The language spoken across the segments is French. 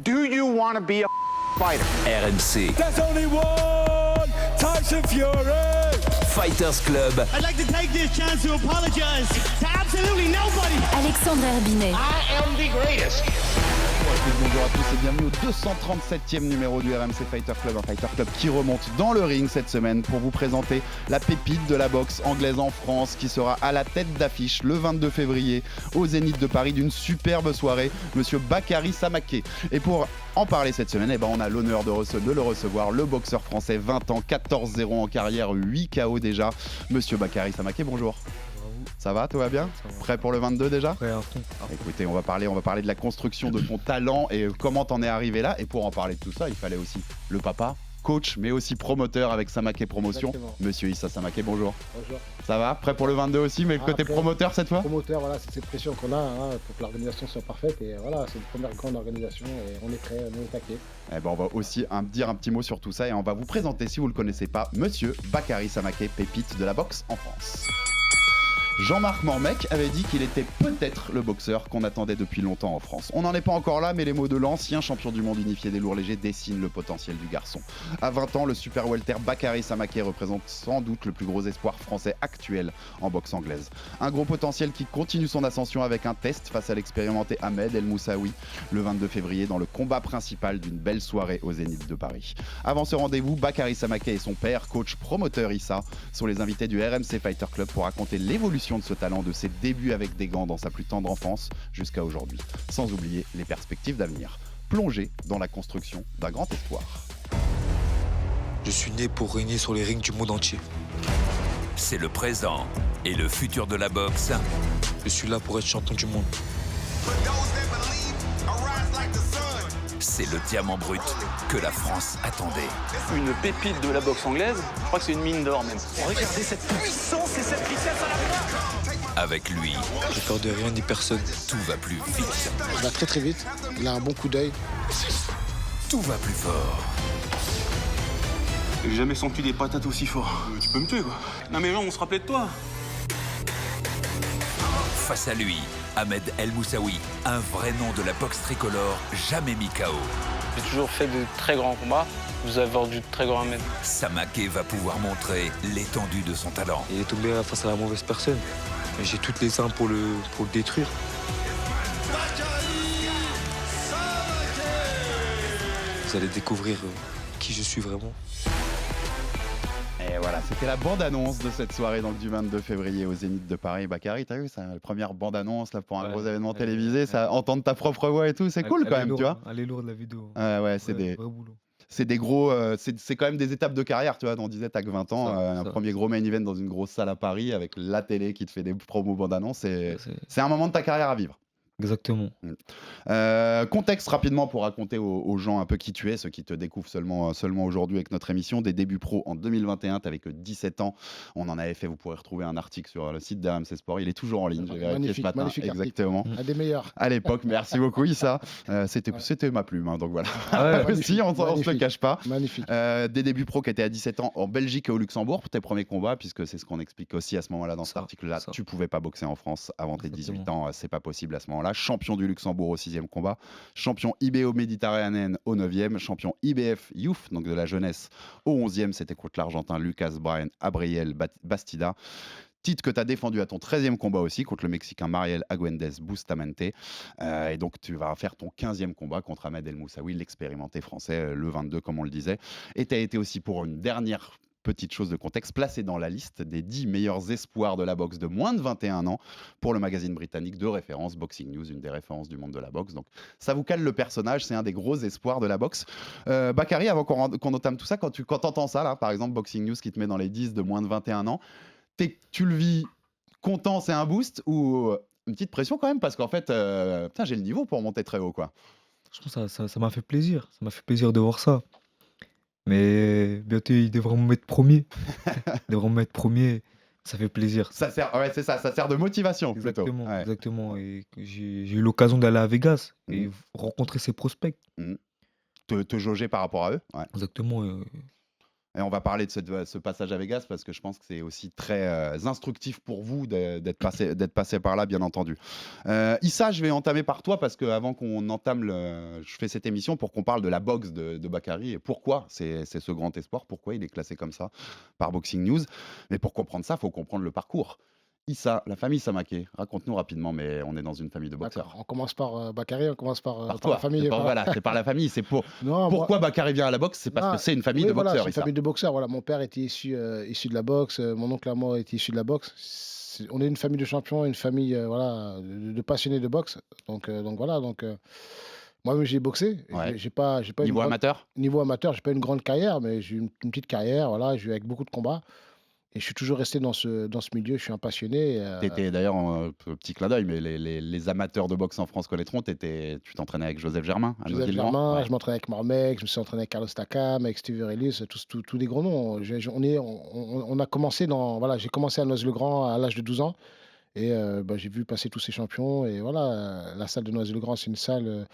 Do you want to be a fighter? RMC. There's only one Tyson Fury. Fighters Club. I'd like to take this chance to apologize to absolutely nobody. Alexandre Herbinet. I am the greatest. Bonjour à tous et bienvenue au 237e numéro du RMC Fighter Club, un Fighter Club qui remonte dans le ring cette semaine pour vous présenter la pépite de la boxe anglaise en France qui sera à la tête d'affiche le 22 février au Zénith de Paris d'une superbe soirée, monsieur Bakary Samaké. Et pour en parler cette semaine, on a l'honneur de le recevoir, le boxeur français, 20 ans, 14-0 en carrière, 8 KO déjà, monsieur Bakary Samaké, bonjour. Ça va, tout va bien? Prêt pour le 22 déjà? Prêt à fond. Écoutez, on va parler de la construction de ton talent et comment t'en es arrivé là. Et pour en parler de tout ça, il fallait aussi le papa, coach, mais aussi promoteur avec Samaké Promotion. Exactement. Monsieur Issa Samaké, bonjour. Bonjour. Ça va? Prêt pour le 22 aussi, mais le côté Après, promoteur cette fois? Promoteur, voilà, c'est cette pression qu'on a pour que l'organisation soit parfaite. Et voilà, c'est une première grande organisation et on est prêt, on est au taquet. On va aussi dire un petit mot sur tout ça et on va vous présenter, si vous ne le connaissez pas, monsieur Bakary Samaké, pépite de la boxe en France. Jean-Marc Mormec avait dit qu'il était peut-être le boxeur qu'on attendait depuis longtemps en France. On n'en est pas encore là, mais les mots de l'ancien champion du monde unifié des lourds légers dessinent le potentiel du garçon. À 20 ans, le super welter Bakary Samaké représente sans doute le plus gros espoir français actuel en boxe anglaise. Un gros potentiel qui continue son ascension avec un test face à l'expérimenté Ahmed El Moussaoui le 22 février dans le combat principal d'une belle soirée au Zénith de Paris. Avant ce rendez-vous, Bakary Samaké et son père, coach promoteur Issa, sont les invités du RMC Fighter Club pour raconter l'évolution de ce talent, de ses débuts avec des gants dans sa plus tendre enfance jusqu'à aujourd'hui, sans oublier les perspectives d'avenir. Plongé dans la construction d'un grand espoir. Je suis né pour régner sur les rings du monde entier. C'est le présent et le futur de la boxe. Je suis là pour être champion du monde. C'est le diamant brut que la France attendait. Une pépite de la boxe anglaise, je crois que c'est une mine d'or même. Regardez cette puissance et cette vitesse à la fois. Avec lui, J'ai peur de rien ni personne. tout va plus vite, Il va très très vite, il a un bon coup d'œil. tout va plus fort. J'ai jamais senti des patates aussi fort. Tu peux me tuer quoi. Non mais non, on se rappelait de toi. Face à lui, Ahmed El Moussaoui, un vrai nom de la boxe tricolore, jamais mis KO. J'ai toujours fait de très grands combats. Vous avez vendu de très grands Ahmed. Samaké va pouvoir montrer l'étendue de son talent. Il est tombé face à la mauvaise personne. Mais j'ai toutes les armes pour le détruire. Vous allez découvrir qui je suis vraiment. Et voilà, c'était la bande-annonce de cette soirée donc, du 22 février au Zénith de Paris. Bakary, t'as vu, c'est la première bande-annonce là, pour un gros événement télévisé, ça, entendre ta propre voix et tout, c'est cool quand même, tu vois. Elle est lourde la vidéo. Ouais, c'est des... C'est des gros, c'est quand même des étapes de carrière, tu vois. On disait, t'as que 20 ans, un premier gros main event dans une grosse salle à Paris avec la télé qui te fait des promos bande-annonce. C'est un moment de ta carrière à vivre. Exactement. Contexte rapidement pour raconter aux gens un peu qui tu es, ceux qui te découvrent seulement aujourd'hui avec notre émission. Des débuts pro en 2021, tu avais que 17 ans. On en avait fait, vous pourrez retrouver un article sur le site d'RMC Sport. Il est toujours en ligne, j'ai vérifié ce matin. Magnifique Exactement. Un des meilleurs. À l'époque, merci beaucoup Issa. C'était ma plume, hein, donc voilà. Magnifique, Si, on ne se le cache pas. Magnifique. Des débuts pro qui étaient à 17 ans en Belgique et au Luxembourg pour tes premiers combats, puisque c'est ce qu'on explique aussi à ce moment-là dans cet article-là. Tu pouvais pas boxer en France avant tes 18 ans, c'est pas possible à ce moment-là. Champion du Luxembourg au 6e combat, champion IBO Méditerranéenne au 9e, champion IBF Youth, donc de la jeunesse, au 11e, c'était contre l'Argentin Lucas Brian Abriel Bastida. Titre que tu as défendu à ton 13e combat aussi, contre le Mexicain Mariel Agüendez Bustamante. Et donc, tu vas faire ton 15e combat contre Ahmed El Moussaoui, l'expérimenté français, le 22, comme on le disait. Et tu as été aussi, pour une dernière petite chose de contexte, placé dans la liste des 10 meilleurs espoirs de la boxe de moins de 21 ans pour le magazine britannique de référence Boxing News, une des références du monde de la boxe. Donc, ça vous cale le personnage, c'est un des gros espoirs de la boxe. Bakary, avant qu'on entame tout ça, quand tu entends ça, là, par exemple, Boxing News qui te met dans les 10 de moins de 21 ans, tu le vis content, c'est un boost ou une petite pression quand même parce qu'en fait, j'ai le niveau pour monter très haut, quoi. Je pense que ça m'a fait plaisir. Ça m'a fait plaisir de voir ça. Mais bientôt, ils devront me mettre premier. Ça fait plaisir. Ça sert, c'est ça sert de motivation Exactement, plutôt. Ouais. exactement. Et que j'ai eu l'occasion d'aller à Vegas et rencontrer ses prospects. Te jauger par rapport à eux. Ouais. Exactement. Et on va parler de ce passage à Vegas parce que je pense que c'est aussi très instructif pour vous d'être passé par là, bien entendu. Issa, je vais entamer par toi parce qu'avant qu'on entame, je fais cette émission pour qu'on parle de la boxe de Bakary et pourquoi c'est ce grand espoir, pourquoi il est classé comme ça par Boxing News. Mais pour comprendre ça, il faut comprendre le parcours. Issa, la famille Samaké, raconte-nous rapidement, mais on est dans une famille de boxeurs. D'accord. On commence par Bakary, on commence par Toi, la famille. voilà, c'est par la famille. C'est Non, pourquoi Bakary vient à la boxe, c'est parce que c'est une famille de voilà, boxeurs. c'est une Issa. famille de boxeurs. Voilà, mon père était issu de la boxe, mon oncle à moi était issu de la boxe. On est une famille de champions, une famille voilà, de passionnés de boxe. Donc voilà, moi-même j'ai boxé. Ouais. J'ai pas Niveau amateur. Niveau amateur, j'ai pas une grande carrière, mais j'ai une petite carrière. Voilà, j'ai eu avec beaucoup de combats. Et je suis toujours resté dans ce milieu, je suis un passionné. T'étais d'ailleurs, petit clin d'œil, mais les amateurs de boxe en France connaîtront, tu t'entraînais avec Joseph Germain à Joseph Noisy-le-Grand. Germain, Ouais. je m'entraînais avec Marmec, je me suis entraîné avec Carlos Takam, avec Steve Aurelius, tous des gros noms. On a commencé j'ai commencé à Noisy-le-Grand à l'âge de 12 ans. Et j'ai vu passer tous ces champions. Et voilà, la salle de Noisy-le-Grand, c'est une salle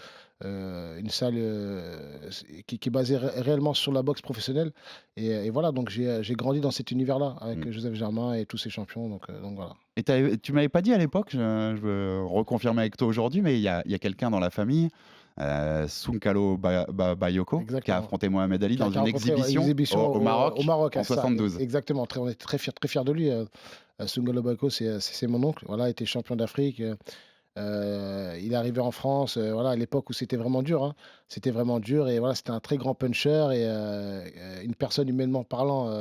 qui est basée réellement sur la boxe professionnelle. Et voilà, donc j'ai grandi dans cet univers-là avec Joseph Germain et tous ces champions. Donc voilà. Et tu m'avais pas dit à l'époque, je veux reconfirmer avec toi aujourd'hui, mais il y a quelqu'un dans la famille, Sunkalo Bayoko, qui a Exactement. affronté Mohamed Ali dans Qui a une rencontré, ouais, exhibition au Maroc, en c'est ça, 72. exactement. On est très fiers de lui. Sungalo Bako, c'est mon oncle. Voilà, il était champion d'Afrique. Il est arrivé en France, voilà, à l'époque où c'était vraiment dur. Hein. C'était vraiment dur et voilà, c'était un très grand puncher et une personne humainement parlant.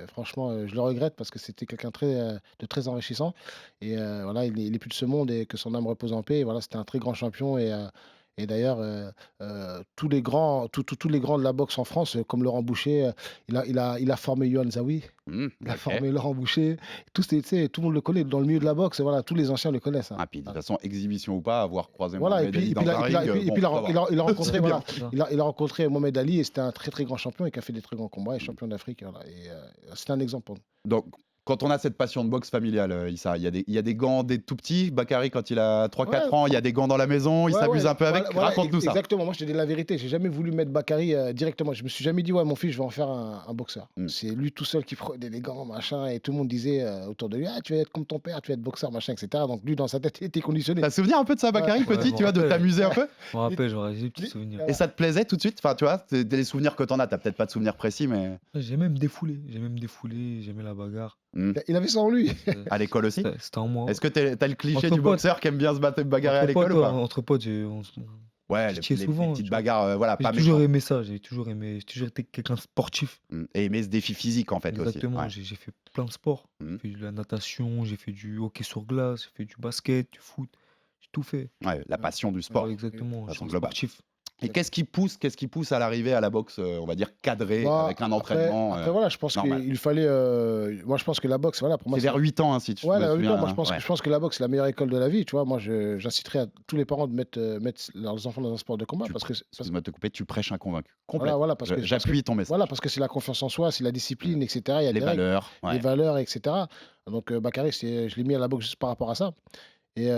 Franchement, je le regrette parce que c'était quelqu'un de très enrichissant. Et voilà, il est plus de ce monde et que son âme repose en paix. Et voilà, c'était un très grand champion et d'ailleurs, tous les grands de la boxe en France, comme Laurent Boucher, il a formé Yohan Zawi, il a Ok. formé Laurent Boucher. Tout le monde le connaît dans le milieu de la boxe. Voilà, tous les anciens le connaissent. Hein. Ah, puis de toute façon, exhibition ou pas, avoir croisé Voilà, Mohamed Ali dans un ring, il a rencontré, C'est voilà, bien. il a rencontré Mohamed Ali et c'était un très très grand champion et qui a fait des très grands combats et champion d'Afrique. Voilà, et c'était un exemple pour nous. Donc, quand on a cette passion de boxe familiale, Issa, il y a des gants des tout petits. Bakary, quand il a 3-4 ans, il y a des gants dans la maison, il Ouais, s'amuse ouais, un peu avec. voilà, Raconte-nous ça. Exactement, moi je te dis la vérité, j'ai jamais voulu mettre Bakary directement. Je me suis jamais dit, ouais, mon fils, je vais en faire un boxeur. C'est lui tout seul qui prenait des gants, machin, et tout le monde disait autour de lui, ah, tu vas être comme ton père, tu vas être boxeur, machin, etc. Donc lui, dans sa tête, il était conditionné. T'as souvenir un peu de ça, Bakary, Ouais, petit, je tu vois, me de rappelle. t'amuser un peu Je me rappelle, j'aurais des petits souvenirs. Et ça te plaisait tout de suite? Enfin, tu vois, c'est des souvenirs que t'en as peut-être pas de souvenirs précis, mais J'ai même défoulé, j'aimais la bagarre. Il avait ça en lui. à l'école aussi. C'était en moi. Est-ce que t'as le cliché Entre du potes. boxeur qui aime bien se bagarrer à l'école ou pas? Entre potes, Ouais, je tirais souvent, petites tu vois. bagarres, voilà, pas j'ai toujours méchantes. aimé ça, j'ai toujours été quelqu'un de sportif. Et aimer ce défi physique, en fait, aussi. Exactement, Ouais. j'ai fait plein de sports. J'ai fait de la natation, j'ai fait du hockey sur glace, j'ai fait du basket, du foot, j'ai tout fait. Ouais, la passion du sport. Ouais, exactement, je façon suis globale. sportif. Et qu'est-ce qui pousse à l'arrivée à la boxe, on va dire, cadrée, Bah, avec un entraînement Après, voilà, je pense normal. qu'il fallait. Moi, je pense que la boxe, voilà, pour moi, C'est vers 8 ans, hein, si tu Ouais, me là, souviens. moi, je pense, Ouais. je pense que la boxe, c'est la meilleure école de la vie. Tu vois, moi, j'inciterais à tous les parents de mettre leurs enfants dans un sport de combat parce que. Excuse-moi de te couper, tu prêches un convaincu. Complet. Voilà, parce que J'appuie ton message. Voilà, parce que c'est la confiance en soi, c'est la discipline, etc. Il y a Les des règles, valeurs. les Ouais. valeurs, etc. Donc, Bakary, je l'ai mis à la boxe juste par rapport à ça. Et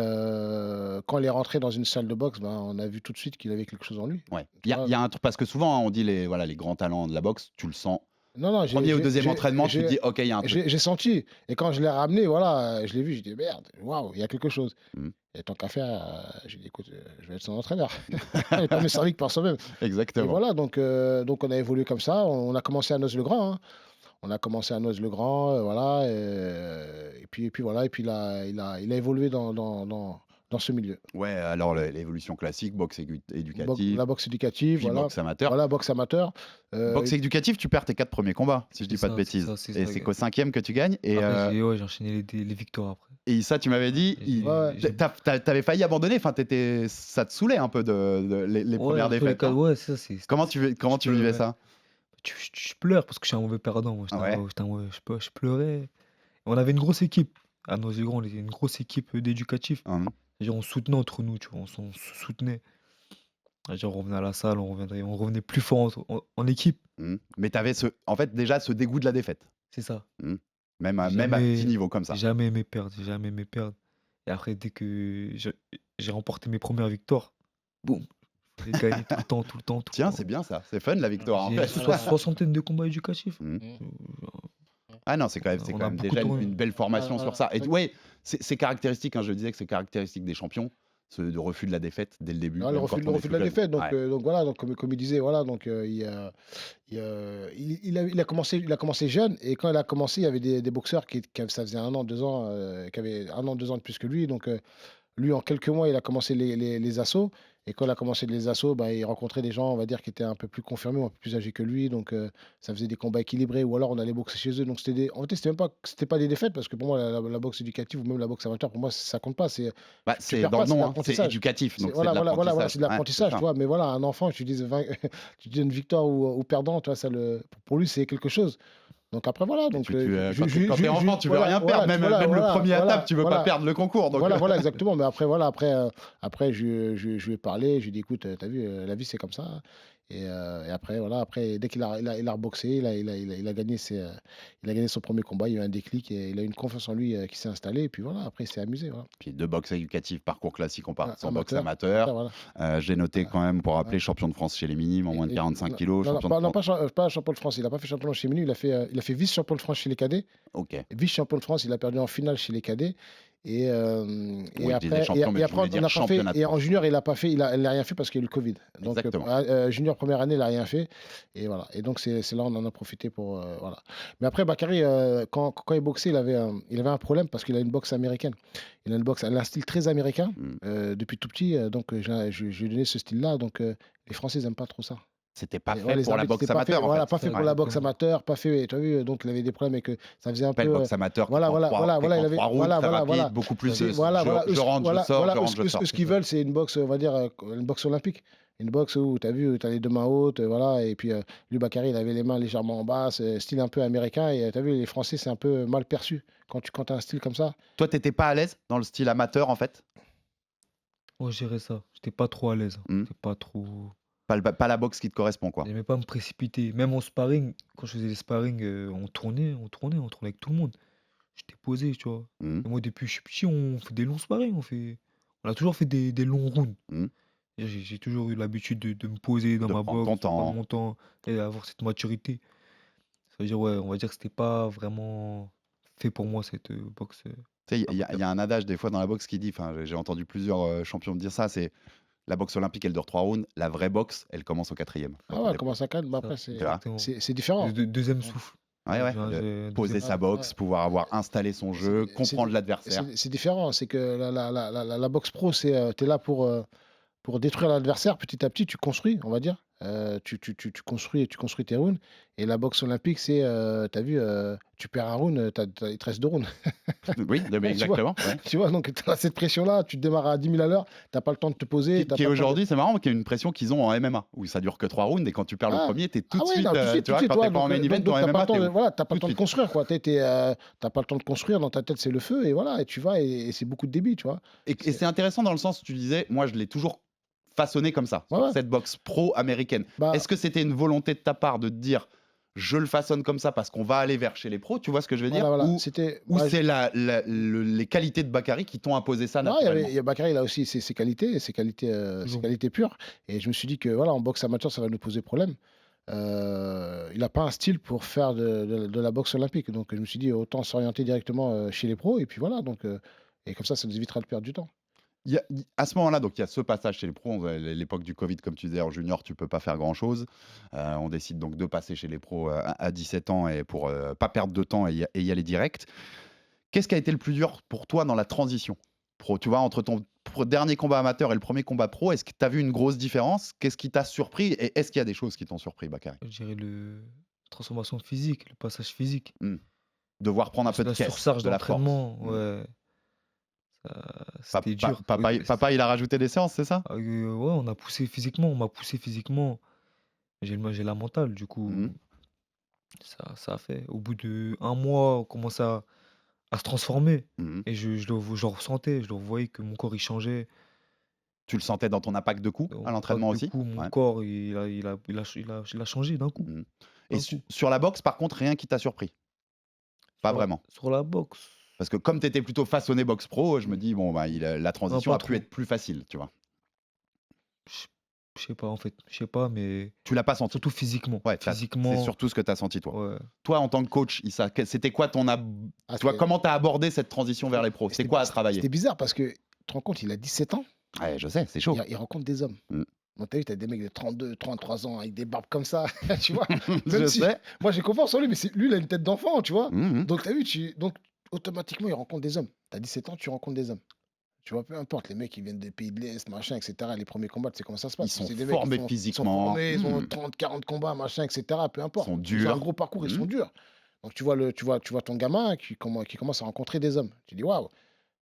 quand il est rentré dans une salle de boxe, ben, on a vu tout de suite qu'il avait quelque chose en lui. Ouais. Il y a un truc, parce que souvent, hein, on dit les grands talents de la boxe, tu le sens. Non, Premier ou deuxième entraînement, tu te dis, OK, il y a un truc. J'ai senti. Et quand je l'ai ramené, voilà, je l'ai vu, j'ai dit, merde, waouh, il y a quelque chose. Mm. Et tant qu'à faire, j'ai dit, écoute, je vais être son entraîneur. Il n'est pas mieux servi que par soi-même. Et Exactement. voilà, donc on a évolué comme ça. On a commencé à Noisy-le-Grand. Hein. On a commencé à Noisy-le-Grand, voilà. Et puis voilà, et puis il a évolué dans ce milieu. Ouais, alors l'évolution classique, boxe éducative, La boxe éducative, puis voilà. boxe amateur. Voilà, boxe amateur. Boxe éducative, tu perds tes 4 premiers combats, si je dis C'est pas de ça, bêtises. c'est ça, Et c'est c'est ça. qu'au 5e que tu gagnes. Et, Après, j'ai enchaîné les victoires après. et ça, tu m'avais dit, t'avais failli abandonner. Enfin, ça te saulait un peu les premières entre les défaites. quatre, Hein. ouais, c'est ça. Comment tu vivais ouais. ça? Je pleure parce que je suis un mauvais perdant. Moi. Ouais. Je pleurais. On avait une grosse équipe. À Noisy-le-Grand, on était une grosse équipe d'éducatifs. C'est-à-dire, on soutenait entre nous, tu vois, on se soutenait. C'est-à-dire, on revenait à la salle, on revenait plus fort en équipe. Mais tu avais en fait déjà ce dégoût de la défaite. C'est ça. Même à petit niveau comme ça. J'ai jamais aimé perdre. Et après, dès que j'ai remporté mes premières victoires, boum, J'ai gagné tout le temps, tout le temps, tout le Tiens, temps. c'est bien ça. C'est fun la victoire. En J'ai fait. soixantaine de combats éducatifs. Mhm. Mmh. Ah non, c'est quand même, On a beaucoup déjà tourné. une belle formation Voilà, sur ça. Et voilà. ouais, c'est caractéristique, hein, je disais que c'est caractéristique des champions, de refus de la défaite dès le début. Ah, le même refus, quand le on est refus de plus la jeune. défaite. Ouais. Donc voilà, donc comme il disait, voilà, donc il a commencé jeune et quand il a commencé, il y avait des boxeurs ça faisait 1 an, 2 ans, qui avaient 1 an, 2 ans de plus que lui. Donc lui, en quelques mois, il a commencé les assauts. Et quand il a commencé les assauts, bah, il rencontrait des gens, on va dire, qui étaient un peu plus confirmés, un peu plus âgés que lui. Donc ça faisait des combats équilibrés ou alors on allait boxer chez eux. Donc en fait, c'était pas des défaites parce que pour moi, la boxe éducative ou même la boxe amateur, pour moi, ça compte pas. Bah, Tu c'est perds dans pas, le c'est de nom, hein, c'est l'apprentissage. éducatif, donc c'est de Voilà, l'apprentissage. c'est de l'apprentissage, Ouais, tu c'est vois. Mais voilà, un enfant, tu dis, tu dis une victoire ou perdant, tu vois, pour lui, c'est quelque chose. Donc après, voilà. Donc, quand t'es enfant, tu veux rien perdre, même le premier à table, tu veux pas perdre le concours. Donc, voilà, exactement. Mais après, voilà, après je lui ai parlé, je lui ai dit, écoute, t'as vu, la vie, c'est comme ça. Et après, voilà, après, dès qu'il a reboxé, il a gagné son premier combat, il y a eu un déclic et il a eu une confiance en lui qui s'est installée. Et puis voilà, après, il s'est amusé. Voilà. Puis de boxe éducative, parcours classique, on part sans boxe Amateur, amateur. voilà. J'ai noté quand même, pour rappeler, champion de France chez les minimes en moins de 45 kilos. Non, champion de France. pas champion de France. Il n'a pas fait champion chez Minu. Il a fait vice-champion de France chez les cadets. Ok. Vice-champion de France, il a perdu en finale chez les cadets. Et Oui, je disais après, champion, mais tu après voulais dire on n'a pas fait. championnat de Et en France. junior, il n'a rien fait parce qu'il y a eu le Covid. Donc, Exactement. junior première année, il n'a rien fait. Et voilà. Et donc, c'est là on en a profité pour. Voilà. Mais après, Bakary, quand il boxait, il avait un problème parce qu'il a une boxe américaine. Il a un style très américain depuis tout petit. Donc, je lui ai donné ce style-là. Donc, les Français n'aiment pas trop ça. C'était pas Et fait pour la arbitres, boxe c'était pas fait, amateur, en voilà, fait. pas fait pour la boxe amateur, pas fait. Tu as vu, donc il avait des problèmes et que ça faisait un Pas peu. le boxe amateur. Voilà, il avait. Voilà, rapide, beaucoup plus. Je rentre, je sors, je sors. Ce qu'ils veulent, c'est une boxe, on va dire, une boxe olympique. Une boxe où tu as vu, tu as les 2 mains hautes, voilà. Et puis, lui, Bakary, il avait les mains légèrement en bas, style un peu américain. Et tu as vu, les Français, c'est un peu mal perçu quand tu as un style comme ça. Toi, t'étais pas à l'aise dans le style amateur, en fait? Moi, je dirais ça. J'étais pas trop à l'aise. J'étais pas trop. Pas la boxe qui te correspond, quoi. J'aimais pas me précipiter. Même en sparring, quand je faisais des sparring, on tournait avec tout le monde. J'étais posé, tu vois. Et moi, depuis que je suis petit, on fait des longs sparring. On a toujours fait des longs rounds. J'ai toujours eu l'habitude de me poser dans ma boxe, prendre mon temps et avoir cette maturité. Ça veut dire, ouais, on va dire que c'était pas vraiment fait pour moi, cette boxe. Tu sais, il y a un adage des fois dans la boxe qui dit, enfin, j'ai entendu plusieurs champions dire ça, c'est la boxe olympique, elle dure 3 rounds. La vraie boxe, elle commence au 4e. Ah ouais, elle commence à 4, mais après, c'est différent. Deuxième souffle. Ouais. Poser sa boxe, pouvoir avoir installé son jeu, comprendre l'adversaire. C'est différent. C'est que la boxe pro, tu es là pour détruire l'adversaire petit à petit. Tu construis, on va dire. Tu construis tes rounds. Et la boxe olympique, c'est, tu as vu, tu perds un round, il te reste 2 rounds. Oui, mais exactement. Tu vois, donc tu as cette pression-là, tu démarres à 10 000 à l'heure, tu n'as pas le temps de te poser. Qui aujourd'hui, c'est marrant, qu'il y a une pression qu'ils ont en MMA, où ça dure que 3 rounds, et quand tu perds le premier, tu es tout de suite, tu vois, quand tu n'es pas en main event, en MMA, tu n'as pas le temps de construire, quoi. Tu n'as pas le temps de construire, dans ta tête, c'est le feu, et voilà, et tu vas, et c'est beaucoup de débit, tu vois. Et c'est intéressant dans le sens où tu disais, moi, je l'ai toujours façonné comme ça, cette boxe pro-américaine. Est-ce que c'était une volonté de ta part de te dire, je le façonne comme ça parce qu'on va aller vers chez les pros, tu vois ce que je veux dire? Ou c'est les qualités de Bakary qui t'ont imposé ça naturellement? Bakary, il a aussi ses qualités pures. Et je me suis dit que voilà, en boxe amateur, ça va nous poser problème. Il n'a pas un style pour faire de la boxe olympique. Donc je me suis dit, autant s'orienter directement chez les pros. Et puis voilà, donc, et comme ça nous évitera de perdre du temps. À ce moment-là, donc il y a ce passage chez les pros, l'époque du Covid, comme tu disais, en junior, tu peux pas faire grand-chose. On décide donc de passer chez les pros à 17 ans et pour pas perdre de temps et y aller direct. Qu'est-ce qui a été le plus dur pour toi dans la transition pro? Tu vois, entre ton dernier combat amateur et le premier combat pro, est-ce que tu as vu une grosse différence? Qu'est-ce qui t'a surpris? Et est-ce qu'il y a des choses qui t'ont surpris, Bakary? Je dirais la transformation physique, le passage physique. Devoir prendre un peu de caisse, surcharge de la force. Ouais. C'était dur. Papa, il a rajouté des séances, c'est ça? Ouais, on m'a poussé physiquement. J'ai la mentale, du coup. Ça a fait. Au bout d'1 mois, on commençait à se transformer. Et je le ressentais, je le voyais que mon corps, il changeait. Tu le sentais dans ton impact de coups à l'entraînement aussi? Mon corps, il a changé d'un coup. Et sur la boxe, par contre, rien qui t'a surpris? Pas vraiment? Sur la boxe. Parce que comme tu étais plutôt façonné boxe pro, je me dis, bon, bah, la transition a pu être plus facile, tu vois. Je sais pas, en fait. Je sais pas, mais Tu l'as pas senti. surtout physiquement. Ouais, c'est Physiquement, surtout ce que tu as senti, toi. ouais. Toi, en tant que coach, Issa, c'était quoi ton. Ah, Tu vois, comment tu as abordé cette transition vers les pros? C'est quoi à travailler? C'était bizarre parce que, tu te rends compte, il a 17 ans, Ouais, je sais, c'est chaud. il rencontre des hommes. Mm. Donc, t'as vu, t'as des mecs de 32, 33 ans avec des barbes comme ça, tu vois. Je Même si, sais. moi, j'ai confiance en lui, mais lui, il a une tête d'enfant, tu vois. Mhm. Donc, t'as vu, donc, automatiquement, il rencontre des hommes. T'as 17 ans, tu rencontres des hommes. Tu vois, peu importe, les mecs, ils viennent des pays de l'Est, machin, etc. Les premiers combats, tu sais comment ça se passe. Ils sont C'est des mecs qui formés ils sont physiquement. formés, ils ont Mhm. 30, 40 combats, machin, etc. Peu importe. Ils sont Ils ont un durs. gros parcours, ils sont Mhm. durs. Donc, tu vois ton gamin qui commence à rencontrer des hommes. Tu dis, waouh.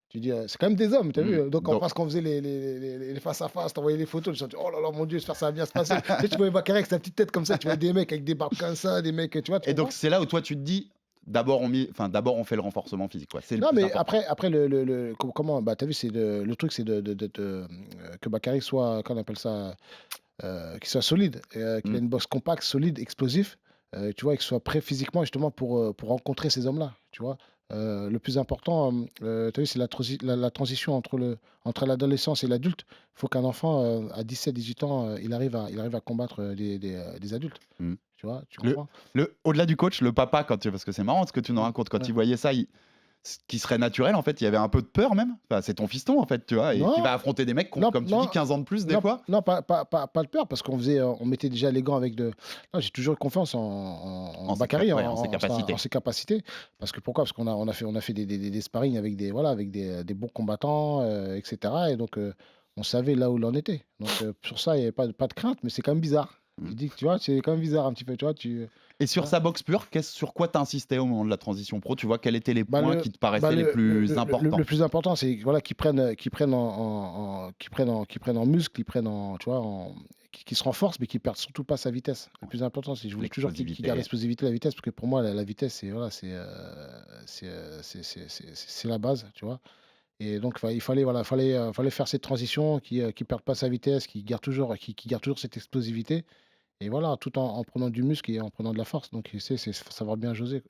Tu dis, c'est quand même des hommes, tu as vu. Donc, en Donc- France, quand on faisait les face-à-face, t'envoyais les photos, tu dis, oh là là, mon Dieu, j'espère que ça va bien se passer. Tu sais, tu voyais Bakary avec sa petite tête comme ça, tu vois des mecs avec des barbes comme ça, des mecs, tu vois. Tu Et donc, comprends. c'est là où toi, tu te dis, d'abord, on fait le renforcement physique. Quoi. C'est le Non, plus mais important. après comment, bah, t'as vu, le truc, c'est que Bakary soit, qu'on appelle ça, qu'il soit solide, qu'il ait une boxe compacte, solide, explosif, tu vois, et qu'il soit prêt physiquement justement pour rencontrer ces hommes-là, tu vois. Le plus important, tu as vu, c'est la transition entre l'adolescence et l'adulte. Il faut qu'un enfant, à 17-18 ans, il arrive à combattre des adultes. Mm. Tu vois, tu Le- comprends? Au-delà du coach, le papa, parce que c'est marrant ce que tu nous racontes, quand Ouais. il voyait ça, ce qui serait naturel, en fait, il y avait un peu de peur même. Enfin, c'est ton fiston, en fait, tu vois, et Non. qui va affronter des mecs qui ont, Non, comme tu non. dis, 15 ans de plus, des Non, fois. non, pas de peur, parce on mettait déjà les gants avec de. Non, j'ai toujours eu confiance en ses Bakary, cap- ouais, en ses capacités. en ses capacités. Parce que pourquoi? Parce on a fait des sparring avec des bons combattants, etc. Et donc, on savait là où l'on était. Donc, sur ça, il n'y avait pas de crainte, mais c'est quand même bizarre. Je dis, tu vois, c'est quand même bizarre un petit peu, tu vois. Et sur Ouais. sa boxe pure, sur quoi tu insistais au moment de la transition pro? Tu vois, quels étaient les Bah, points le- qui te paraissaient les plus importants? Le plus important, c'est voilà, qu'ils prennent en muscle, tu vois, qu'ils se renforcent, mais qu'ils perdent surtout pas sa vitesse. Le plus important, c'est je voulais toujours qu'il garde l'explosivité, la vitesse, parce que pour moi, la vitesse, c'est voilà, c'est la base, tu vois. Et donc, il fallait faire cette transition, qui perde pas sa vitesse, qui garde toujours cette explosivité. Et voilà, tout en prenant du muscle et en prenant de la force. Donc, c'est savoir bien jauger.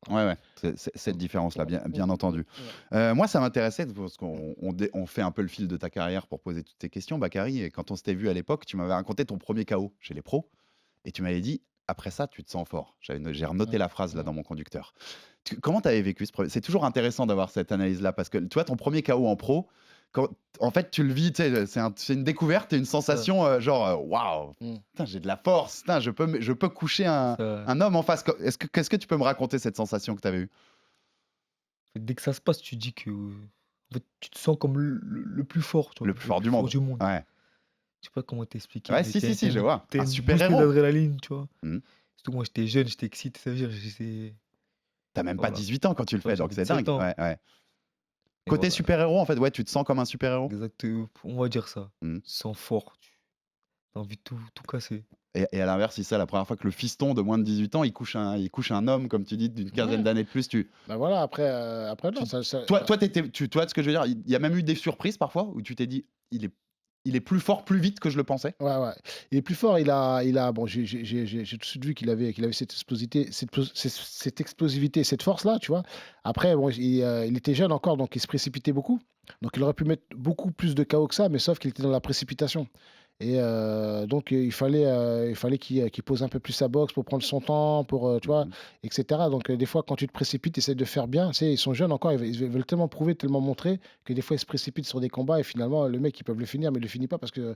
Ouais, c'est cette différence-là, bien entendu. Moi, ça m'intéressait, parce qu'on fait un peu le fil de ta carrière pour poser toutes tes questions, Bakary. Et quand on s'était vu à l'époque, tu m'avais raconté ton premier KO chez les pros. Et tu m'avais dit, après ça, tu te sens fort. J'ai renoté la phrase là dans mon conducteur. Comment tu avais vécu ce premier? C'est toujours intéressant d'avoir cette analyse-là, parce que tu vois, ton premier KO en pro, en fait, tu le vis, tu sais, c'est une découverte et une sensation genre, waouh, putain, j'ai de la force, putain, je peux coucher un homme en face. Qu'est-ce que tu peux me raconter cette sensation que tu avais eue? Dès que ça se passe, tu dis que en fait, tu te sens comme le plus fort, tu vois, Le plus fort du monde. Ouais. Je sais pas comment t'expliquer. Ouais, mais si, t'es je vois. t'es Un une super-héros. bouffée d'adrénaline, tu vois. Mhm. Surtout moi, j'étais jeune, j'étais excité, ça veut dire, j'étais. T'as même pas Voilà. 18 ans quand tu le Ouais, fais, donc j'avais c'est 17 dingue. ans. Ouais, ouais. Et Côté voilà. super-héros, en fait, ouais, tu te sens comme un super-héros. Exactement, on va dire ça. Mhm. Tu te sens fort, t'as envie de tout casser. Et à l'inverse, c'est ça, la première fois que le fiston de moins de 18 ans, il couche un homme, comme tu dis, d'une quinzaine Ouais. d'années de plus, Bah voilà, après, non, toi, tu vois ce que je veux dire? Il y a même eu des surprises parfois où tu t'es dit, il est plus fort, plus vite que je le pensais. Ouais. Il est plus fort. Bon, j'ai tout de suite vu qu'il avait cette explosivité, cette force-là, tu vois. Après, bon, il était jeune encore, donc il se précipitait beaucoup. Donc il aurait pu mettre beaucoup plus de KO que ça, mais sauf qu'il était dans la précipitation. Et donc il fallait qu'il pose un peu plus sa boxe pour prendre son temps, tu vois, etc. Donc des fois, quand tu te précipites, tu essaies de faire bien. Tu sais, ils sont jeunes encore, ils veulent tellement prouver, tellement montrer, que des fois, ils se précipitent sur des combats et finalement, le mec, ils peuvent le finir, mais il ne le finit pas parce que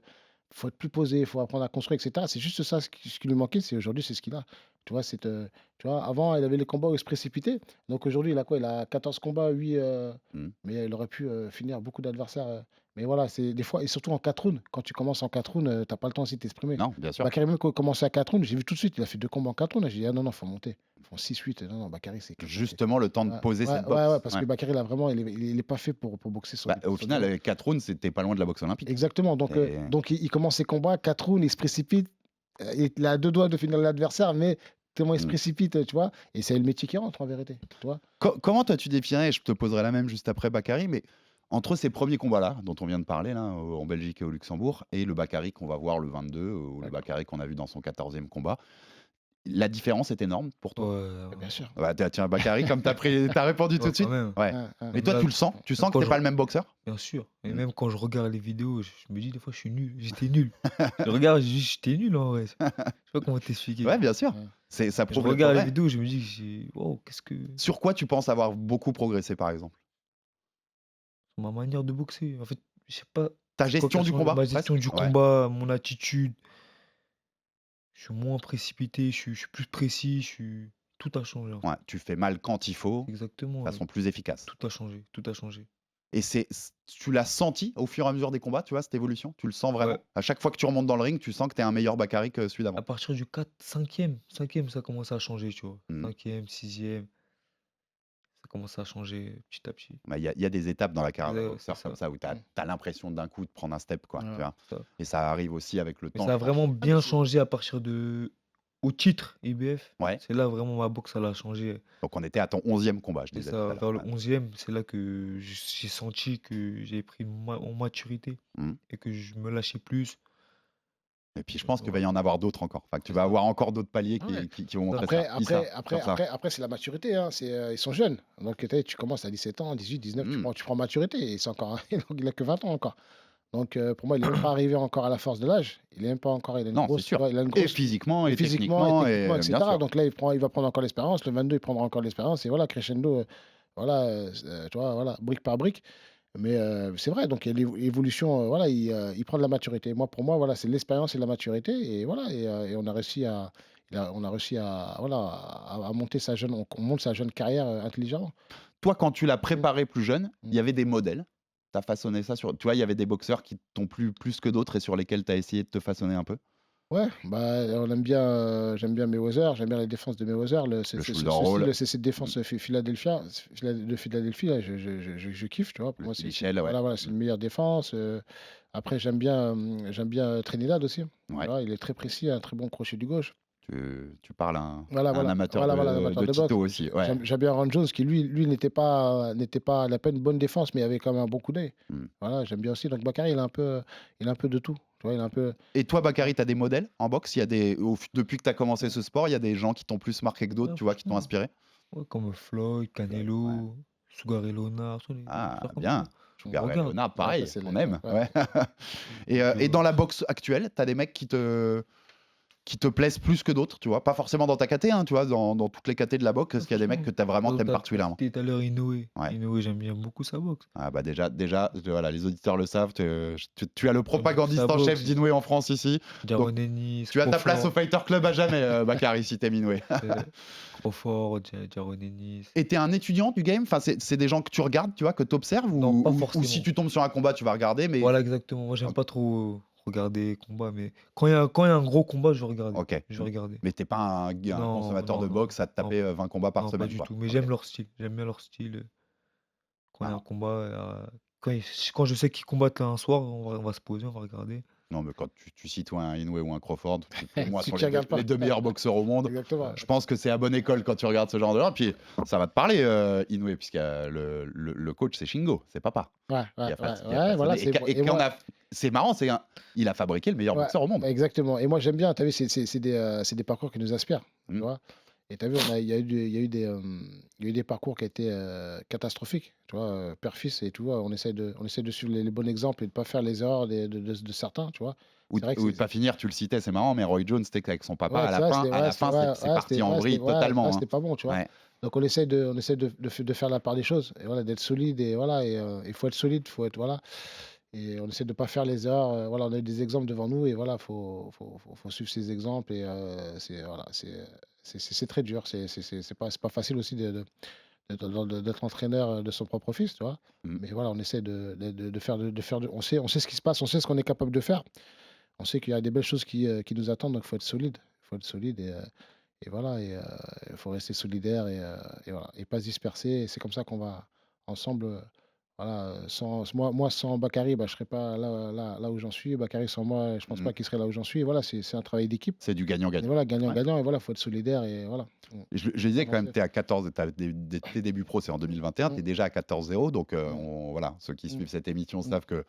faut être plus posé, il faut apprendre à construire, etc. C'est juste ça ce qui lui manquait. Aujourd'hui, c'est ce qu'il a. Tu vois, tu vois, avant, il avait les combats où il se précipitait. Donc aujourd'hui, il a quoi? Il a 14 combats, 8, mais il aurait pu finir beaucoup d'adversaires. Mais voilà, c'est des fois, et surtout en 4 rounds. Quand tu commences en 4 rounds, tu n'as pas le temps aussi de t'exprimer. Non, bien sûr. Bakary, même quand il commençait à 4 rounds, j'ai vu tout de suite, il a fait 2 combats en 4 rounds. J'ai dit, ah non, il faut monter. Ils font 6-8. Non, Bakary, c'est. Justement, le temps de poser cette boxe. Ouais, parce que Bakary, là, vraiment, il est pas fait pour boxer sur Au final, 4 rounds, c'était pas loin de la boxe olympique. Exactement. Donc il commence ses combats, 4 rounds, il se précipite. Il a 2 doigts de finir l'adversaire, mais tellement il se précipite, tu vois. Et c'est le métier qui rentre, en vérité. Tu vois. Comment toi, tu définirais, et je te poserai la même juste après, Bakary, mais entre ces premiers combats-là, dont on vient de parler, là, en Belgique et au Luxembourg, et le Bakary qu'on va voir le 22, ou le Bakary qu'on a vu dans son 14e combat, La différence est énorme pour toi? Ouais, Bien sûr. Bah, tiens, Bakary, comme t'as répondu tout ouais, de suite? quand même. Ouais. Ouais. Mais toi, Là, tu le sens? Tu sens que quand t'es je pas le même boxeur? bien sûr et Mmh. même quand je regarde les vidéos, je me dis des fois: «Je suis nul, j'étais nul». Je regarde, je dis: «J'étais nul en vrai». Je sais pas comment t'expliquer. Ouais, bien sûr. Ouais. Ça Je prouve le regarde les progrès. vidéos, je me dis que j'ai waouh, qu'est-ce que Sur quoi tu penses avoir beaucoup progressé, par exemple? ma manière de boxer. En fait, je sais pas Ta c'est quoi qui gestion a du changé. combat, Ma presque? gestion du Ouais. combat, mon attitude. Je suis moins précipité, je suis plus précis, je suis tout a changé, en fait. Ouais, tu fais mal quand il faut, de Exactement, façon plus efficace. tout a changé, tout a changé. Et tu l'as senti au fur et à mesure des combats, tu vois, cette évolution? Tu le sens vraiment? Ouais, À chaque fois que tu remontes dans le ring, tu sens que tu es un meilleur Bakary que celui à d'avant? partir du 5e, ça commence à changer, tu vois? Mmh. 5e, 6e, ça commence à changer petit à petit. Bah, il y a des étapes dans la carrière d'un C'est boxeur comme ça, ça où tu as Mmh. l'impression d'un coup de prendre un step, quoi, tu Ouais. vois? c'est ça. Et ça arrive aussi avec le Mais temps, ça je a pense. vraiment Ah, mais bien c'est changé à partir de au titre IBF. Ouais, C'est là vraiment ma boxe, elle a changé. donc on était à ton 11e combat, je C'est disais tout à ça, l'heure. vers le Ouais. 11e, c'est là que j'ai senti que j'ai pris en maturité Mmh. et que je me lâchais plus. Et puis je pense qu'il va Ouais, y en avoir d'autres encore. Enfin, que tu c'est vas ça. avoir encore d'autres paliers Ouais. qui vont montrer Après, ça. Dis ça, comme ça. c'est la maturité, hein. Ils sont jeunes. Donc, tu commences à 17 ans, 18, 19, Mmh. tu prends maturité. Et c'est encore, il a que 20 ans encore. Donc, pour moi, il est même pas arrivé encore à la force de l'âge. Il est même pas encore, il a une Non, c'est grosse, tu sûr. vois, il a une Et grosse, physiquement, et et physiquement, et techniquement, techniquement, et bien etc. sûr. Donc là, il va prendre encore l'expérience. Le 22, il prendra encore l'expérience. Et voilà, crescendo, voilà, tu vois, voilà, brique par brique. Mais c'est vrai, donc il y a l'évolution, voilà, il prend de la maturité. Pour moi, voilà, c'est l'expérience et la maturité. Et voilà, et on a réussi à, on a réussi à, voilà, à monter on monte sa jeune carrière intelligemment. Toi, quand tu l'as Mmh. préparé plus jeune, il Mmh. y avait des modèles. Tu as façonné ça sur. Tu vois, il y avait des boxeurs qui t'ont plu plus que d'autres et sur lesquels tu as essayé de te façonner un peu. Ouais, bah, j'aime bien Mayweather, j'aime bien la défense de Mayweather, Le shoulder roll. c'est cette défense de Philadelphie, là, je kiffe, tu vois. Pour Le moi, Michel, ouais. voilà, c'est une meilleure défense. Après, j'aime bien Trinidad aussi. Ouais. Voilà, il est très précis, un très bon crochet du gauche. Tu parles à Voilà, un amateur amateur de de Tito boxe. aussi. Ouais. J'aime bien Ron Jones qui, lui n'était pas, il a pas une bonne défense, mais il avait quand même un bon coup d'œil. Mmh. Voilà, j'aime bien aussi. Donc Bakary, il a un peu de tout. Tu vois, il a un peu. Et toi, Bakary, tu as des modèles en boxe? Il y a depuis que tu as commencé ce sport, il y a des gens qui t'ont plus marqué que d'autres, Ouais, tu vois, qui t'ont franchement, inspiré? ouais, comme Floyd, Ouais. Canelo, Sugar Ray Leonard, tous les Ah, boxeurs comme bien. ça. On Sugar Ray regarde. Leonard, Ouais, pareil, ça, c'est on les- aime. ouais. Ouais. Et dans la boxe actuelle, tu as des mecs qui te plaisent plus que d'autres, tu vois? Pas forcément dans ta caté, hein, tu vois, dans toutes les catés de la boxe, est-ce qu'il y a des mecs que t'aimes T'as particulièrement? cité tout à l'heure Inoue. Ouais. Inoue, j'aime bien beaucoup sa boxe. Ah bah déjà, voilà, les auditeurs le savent, tu as le propagandiste sa en chef boxe. d'Inoue en France ici. Jaron Ennis, Tu as ta place au Crawford, Fighter Club à jamais, Bakary, si t'aimes Inoue. Crawford, Jaron Ennis. Et t'es un étudiant du game? Enfin, c'est des gens que tu regardes, tu vois, que tu observes? Non, pas Ou forcément. si tu tombes sur un combat, tu vas regarder, mais... Voilà, exactement. Moi, j'aime Ok. pas trop regarder combat, mais quand il y a un gros combat, je vais regarder. Ok. Je vais regarder. Mais t'es pas un Non, consommateur non, de non, boxe à te non, taper 20 combats par non, semaine, pas du quoi. tout. Mais Ok. j'aime leur style. J'aime bien leur style. Quand il y a un Ah. combat, quand je sais qu'ils combattent un soir, on va se poser, on va regarder. Non, mais quand tu cites un Inoue ou un Crawford, qui pour moi Si sont tu regardes pas. les deux meilleurs boxeurs au monde, Exactement. je pense que c'est à bonne école quand tu regardes ce genre de gens. Puis ça va te parler, Inoue, puisque le coach, c'est Shingo, c'est papa. Ouais, Qui a ouais, façonné- ouais, voilà. et c'est marrant, il a fabriqué le meilleur Ouais, boxeur au monde. exactement. Et moi, j'aime bien, tu as vu, c'est des parcours qui nous inspirent, tu Mm. vois. Et tu as vu, il y a eu des parcours qui étaient catastrophiques, tu vois, père-fils, et tu vois, on essaie de suivre les bons exemples et de ne pas faire les erreurs de certains, tu vois. Ou C'est vrai que de pas finir, tu le citais, c'est marrant, mais Roy Jones, c'était avec son papa Ouais, à c'est la vrai, fin, c'est parti en vrille totalement. c'était pas bon, tu vois. Ouais. Donc on essaie de faire la part des choses, et voilà, d'être solide, et voilà, et il faut être solide, voilà. Et on essaie de ne pas faire les erreurs. Voilà, on a eu des exemples devant nous, et voilà, faut suivre ces exemples. Et voilà, c'est très dur. C'est pas facile aussi d'être entraîneur de son propre fils, tu vois. Mm. Mais voilà, on essaie de faire, on sait ce qui se passe, on sait ce qu'on est capable de faire. On sait qu'il y a des belles choses qui nous attendent, donc il faut être solide. Il faut être solide, et voilà, il faut rester solidaire, et voilà, et pas se disperser. Et c'est comme ça qu'on va ensemble. Voilà, moi, sans Bakary, bah, je ne serais pas là où j'en suis. Bakary, sans moi, je ne pense pas qu'il serait là où j'en suis. Et voilà, c'est un travail d'équipe. C'est du Et gagnant-gagnant. voilà, Ouais. gagnant-gagnant. Et voilà, il faut être solidaire. Et voilà. Je disais quand même, Avancer. tu es à 14, tes débuts pro, c'est en 2021, tu es Mm. déjà à 14-0. Donc, voilà, ceux qui suivent cette émission savent que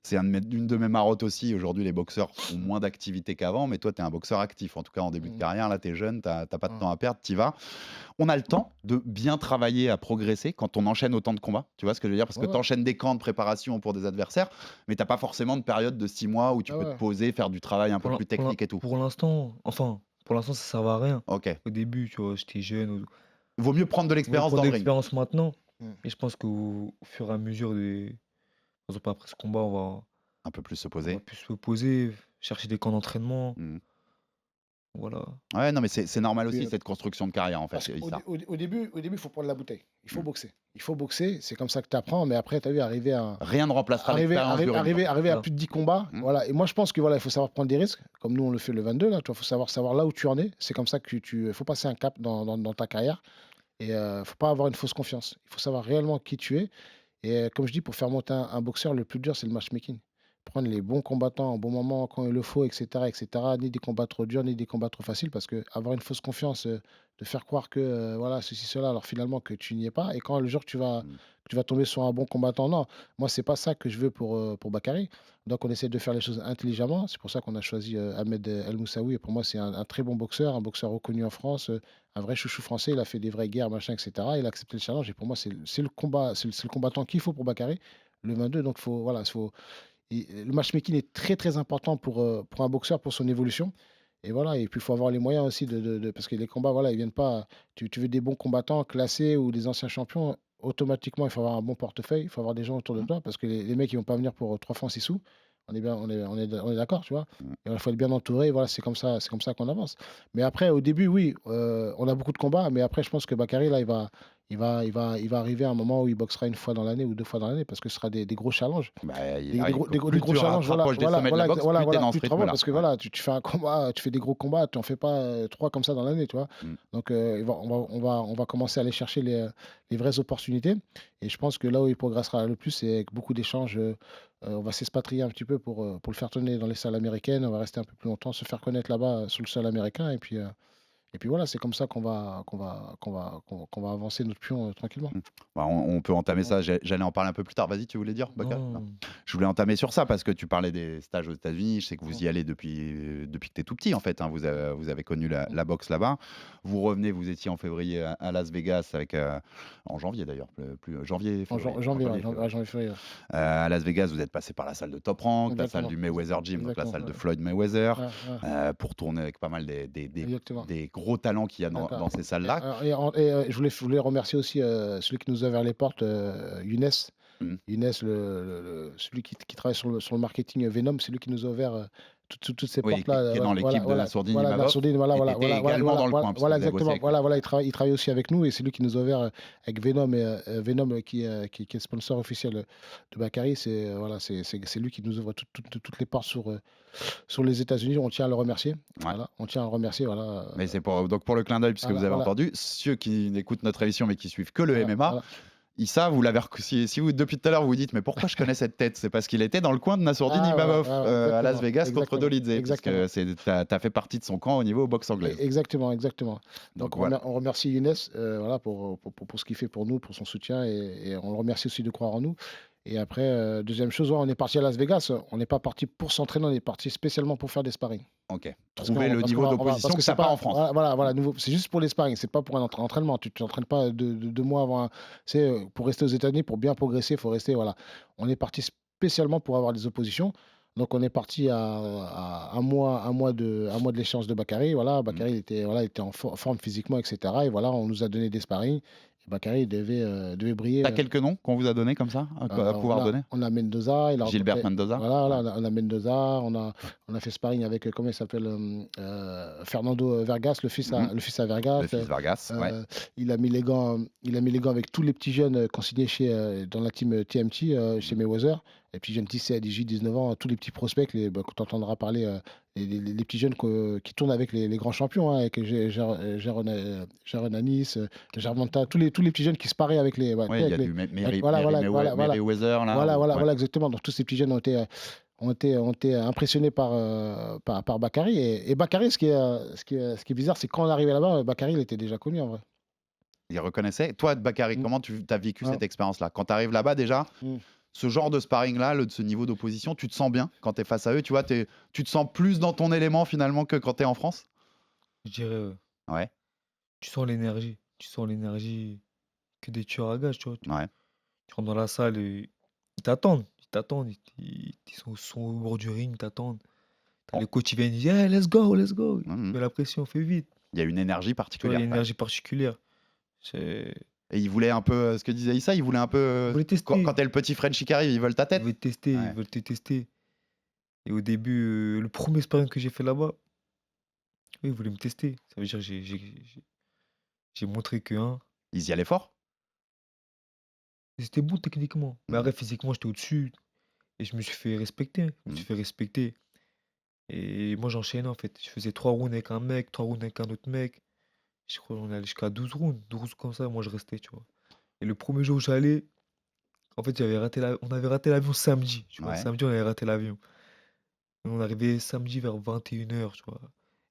c'est une de mes marottes aussi. Aujourd'hui, les boxeurs ont moins d'activité qu'avant, mais toi, tu es un boxeur actif. En tout cas, en début de carrière, là, tu es jeune, tu n'as pas de temps à perdre, tu y vas. On a le temps de bien travailler, à progresser quand on enchaîne autant de combats. Tu vois ce que je veux dire? Parce que Ouais, tu enchaînes des camps de préparation pour des adversaires, mais tu n'as pas forcément de période de 6 mois où tu peux te poser, faire du travail un peu plus technique et tout. Pour l'instant, ça servait à rien. Ok. Au début, tu vois, j'étais jeune. Vaut mieux prendre de Il faut l'expérience dans prendre le de ring. l'expérience maintenant. Mm. Et je pense qu'au fur et à mesure par exemple, après ce combat, on Un peu plus se va poser. plus se poser, chercher des camps d'entraînement. Mm. Voilà. Ouais, non, mais c'est normal aussi, Puis, cette construction de carrière, en fait. Parce qu'au Issa. au début, il faut prendre la bouteille. Il faut boxer. Il faut boxer. C'est comme ça que tu apprends. Mais après, tu as vu, arriver à. Rien ne remplacera l'expérience du ring. Arriver à Voilà. plus de 10 combats. Mm. Voilà. Et moi, je pense que voilà, il faut savoir prendre des risques, comme nous, on le fait le 22. Il faut savoir là où tu en es. C'est comme ça que tu faut passer un cap dans ta carrière. Et il faut pas avoir une fausse confiance. Il faut savoir réellement qui tu es. Et comme je dis, pour faire monter un boxeur, le plus dur, c'est le matchmaking. Prendre les bons combattants au bon moment, quand il le faut, etc., etc. Ni des combats trop durs, ni des combats trop faciles, parce que avoir une fausse confiance, de faire croire que voilà, ceci, cela, alors finalement que tu n'y es pas. Et quand le jour que tu vas tomber sur un bon combattant, non, moi, c'est pas ça que je veux pour Bakary. Donc, on essaie de faire les choses intelligemment. C'est pour ça qu'on a choisi Ahmed El Moussaoui. Et pour moi, c'est un très bon boxeur, un boxeur reconnu en France, un vrai chouchou français. Il a fait des vraies guerres, machin, etc. Il a accepté le challenge. Et pour moi, c'est le combat, c'est le combattant qu'il faut pour Bakary, le 22. Donc, le matchmaking est très très important pour un boxeur, pour son évolution. Et voilà, et puis il faut avoir les moyens aussi parce que les combats, voilà, ils viennent pas. Tu veux des bons combattants classés ou des anciens champions, automatiquement, il faut avoir un bon portefeuille, il faut avoir des gens autour de toi, parce que les mecs, ils vont pas venir pour 3 francs 6 sous. On est d'accord, tu vois. Et il faut être bien entouré, et voilà, c'est comme ça qu'on avance. Mais après, au début, oui, on a beaucoup de combats, mais après, je pense que Bakary, là, il va arriver à un moment où il boxera 1 fois dans l'année ou 2 fois dans l'année, parce que ce sera des gros challenges. Bah, Des arrive, gros, des gros- plus des gros tu challenges, voilà, rapproches des sommets de la boxe, plus t'es dans ce plus tu te rends, rythme-là. parce que voilà, tu fais un combat, tu fais des gros combats, tu n'en fais pas 3 comme ça dans l'année, tu vois. Mm. Donc, on va commencer à aller chercher les vraies opportunités. Et je pense que là où il progressera le plus, c'est avec beaucoup d'échanges. On va s'expatrier un petit peu pour le faire tourner dans les salles américaines. On va rester un peu plus longtemps, se faire connaître là-bas sur le sol américain. Et puis voilà, c'est comme ça qu'on va avancer notre pion tranquillement. Bah, on peut entamer ça. J'allais en parler un peu plus tard. Vas-y, tu voulais dire, Bakar? Non. Je voulais entamer sur ça parce que tu parlais des stages aux États-Unis. Je sais que vous y allez depuis que tu es tout petit, en fait. Hein. Vous avez connu la boxe là-bas. Vous revenez, vous étiez en février à Las Vegas, en janvier d'ailleurs. Janvier, En février. janvier, février. février. À Las Vegas, vous êtes passé par la salle de Top Rank, la salle Exactement. du Mayweather Gym, donc la Exactement, salle de ouais. Floyd Mayweather, Ouais. pour tourner avec pas mal Exactement. des gros talents qu'il y a D'accord. dans ces salles-là. Je voulais remercier aussi celui qui nous a ouvert les portes, Younes. Mm. Younes, celui qui travaille sur le marketing Venom, c'est lui qui nous a ouvert toutes ces Oui, portes-là. qui est dans l'équipe de Nassourdine Voilà, Imavov, Nassourdine, et qui était également dans le coin, parce que vous avez bossé exactement. avec lui. Il travaille aussi avec nous et c'est lui qui nous a ouvert avec Venom, Venom qui est sponsor officiel de Bakary. C'est lui qui nous ouvre toutes les portes sur les États-Unis. On tient à le remercier. Ouais. Voilà, on tient à le remercier. Voilà. Mais c'est pour le clin d'œil, puisque Voilà, vous avez voilà. entendu, ceux qui écoutent notre émission mais qui suivent que le Voilà, MMA, voilà. Issa, vous l'avez si vous depuis tout à l'heure vous vous dites mais pourquoi je connais cette tête, c'est parce qu'il était dans le coin de Nassourdine Imavov à Las Vegas contre exactement, Dolidze, parce que exactement. t'as fait partie de son camp au niveau boxe anglaise. Exactement. Donc Donc voilà. on remercie Younes voilà, pour ce qu'il fait pour nous, pour son soutien, et on le remercie aussi de croire en nous. Et après, deuxième chose, on est parti à Las Vegas. On n'est pas parti pour s'entraîner, on est parti spécialement pour faire des sparring. Ok. Parce Trouver le niveau d'opposition que ça pas en France. Voilà, c'est juste pour les sparring, c'est pas pour un entraînement. Tu t'entraînes pas 2 mois avant. Pour rester aux États-Unis, pour bien progresser, il faut rester. Voilà. On est parti spécialement pour avoir des oppositions. Donc on est parti à un mois de l'échéance de Bakary. Voilà, Bakary était en forme physiquement, etc. Et voilà, on nous a donné des sparring. Et Bakary devait briller. T'as quelques noms qu'on vous a donnés comme ça, à pouvoir donner? On a Mendoza. Gilbert Mendoza. Voilà, on a Mendoza. On a fait sparring avec, comment il s'appelle, Fernando Vergas, le fils à Vergas. Le fils Vargas, ouais. Il a mis les gants avec tous les petits jeunes consignés dans la team TMT, chez Mayweather. Les petits jeunes 17, 18, 19 ans, tous les petits prospects, quand tu entendras parler, les petits jeunes qui tournent avec les grands champions, hein, avec Jaron Anis, Gervonta, tous les petits jeunes qui se paraient avec les. Ouais, il y a du voilà, Meriwether, là. voilà, exactement. Donc tous ces petits jeunes ont été impressionnés par Bakary. Et Bakary, ce qui est bizarre, c'est quand on est arrivé là-bas, Bakary, il était déjà connu en vrai. Il reconnaissait. Toi, Bakary, comment tu as vécu Ouais. cette expérience-là? Quand tu arrives là-bas, déjà, Mm. ce genre de sparring-là, de ce niveau d'opposition, tu te sens bien quand tu es face à eux? Tu vois, tu te sens plus dans ton élément finalement que quand tu es en France? Je dirais, Ouais, tu sens l'énergie. Tu sens l'énergie que des tueurs à gages, tu vois. ouais. Tu rentres dans la salle et ils t'attendent. Ils t'attendent. Sont au bord du ring, ils t'attendent. T'as Bon. les coachs qui viennent, ils disent hey, let's go, let's go. Ils Mhm. mettent la pression, fais vite. Il y a une énergie Tu vois, il y particulière. a une Ouais. énergie particulière. C'est... Et ils voulaient un peu, ce que disait Issa, ils voulaient un peu. Ils voulaient tester. Quand t'es le petit Frenchie qui arrive, ils veulent ta Ils tête. veulent tester, Ouais. ils veulent te tester. Et au début, le premier sparring que j'ai fait là-bas, oui, ils voulaient me tester. Ça veut dire que j'ai montré que, Ils y allaient fort. ils étaient bons techniquement. Mais Mhm. après, physiquement, j'étais au-dessus. Et je me suis fait respecter. Je me suis Mhm. fait respecter. Et moi, j'enchaînais en fait. Je faisais 3 rounds avec un mec, 3 rounds avec un autre mec. Je crois qu'on est allé jusqu'à 12 rounds. 12 comme ça, moi, je restais, tu vois. Et le premier jour où j'allais, en fait, on avait raté l'avion samedi. Tu vois. Ouais. Samedi, on avait raté l'avion. Et on arrivait samedi vers 21h, tu vois.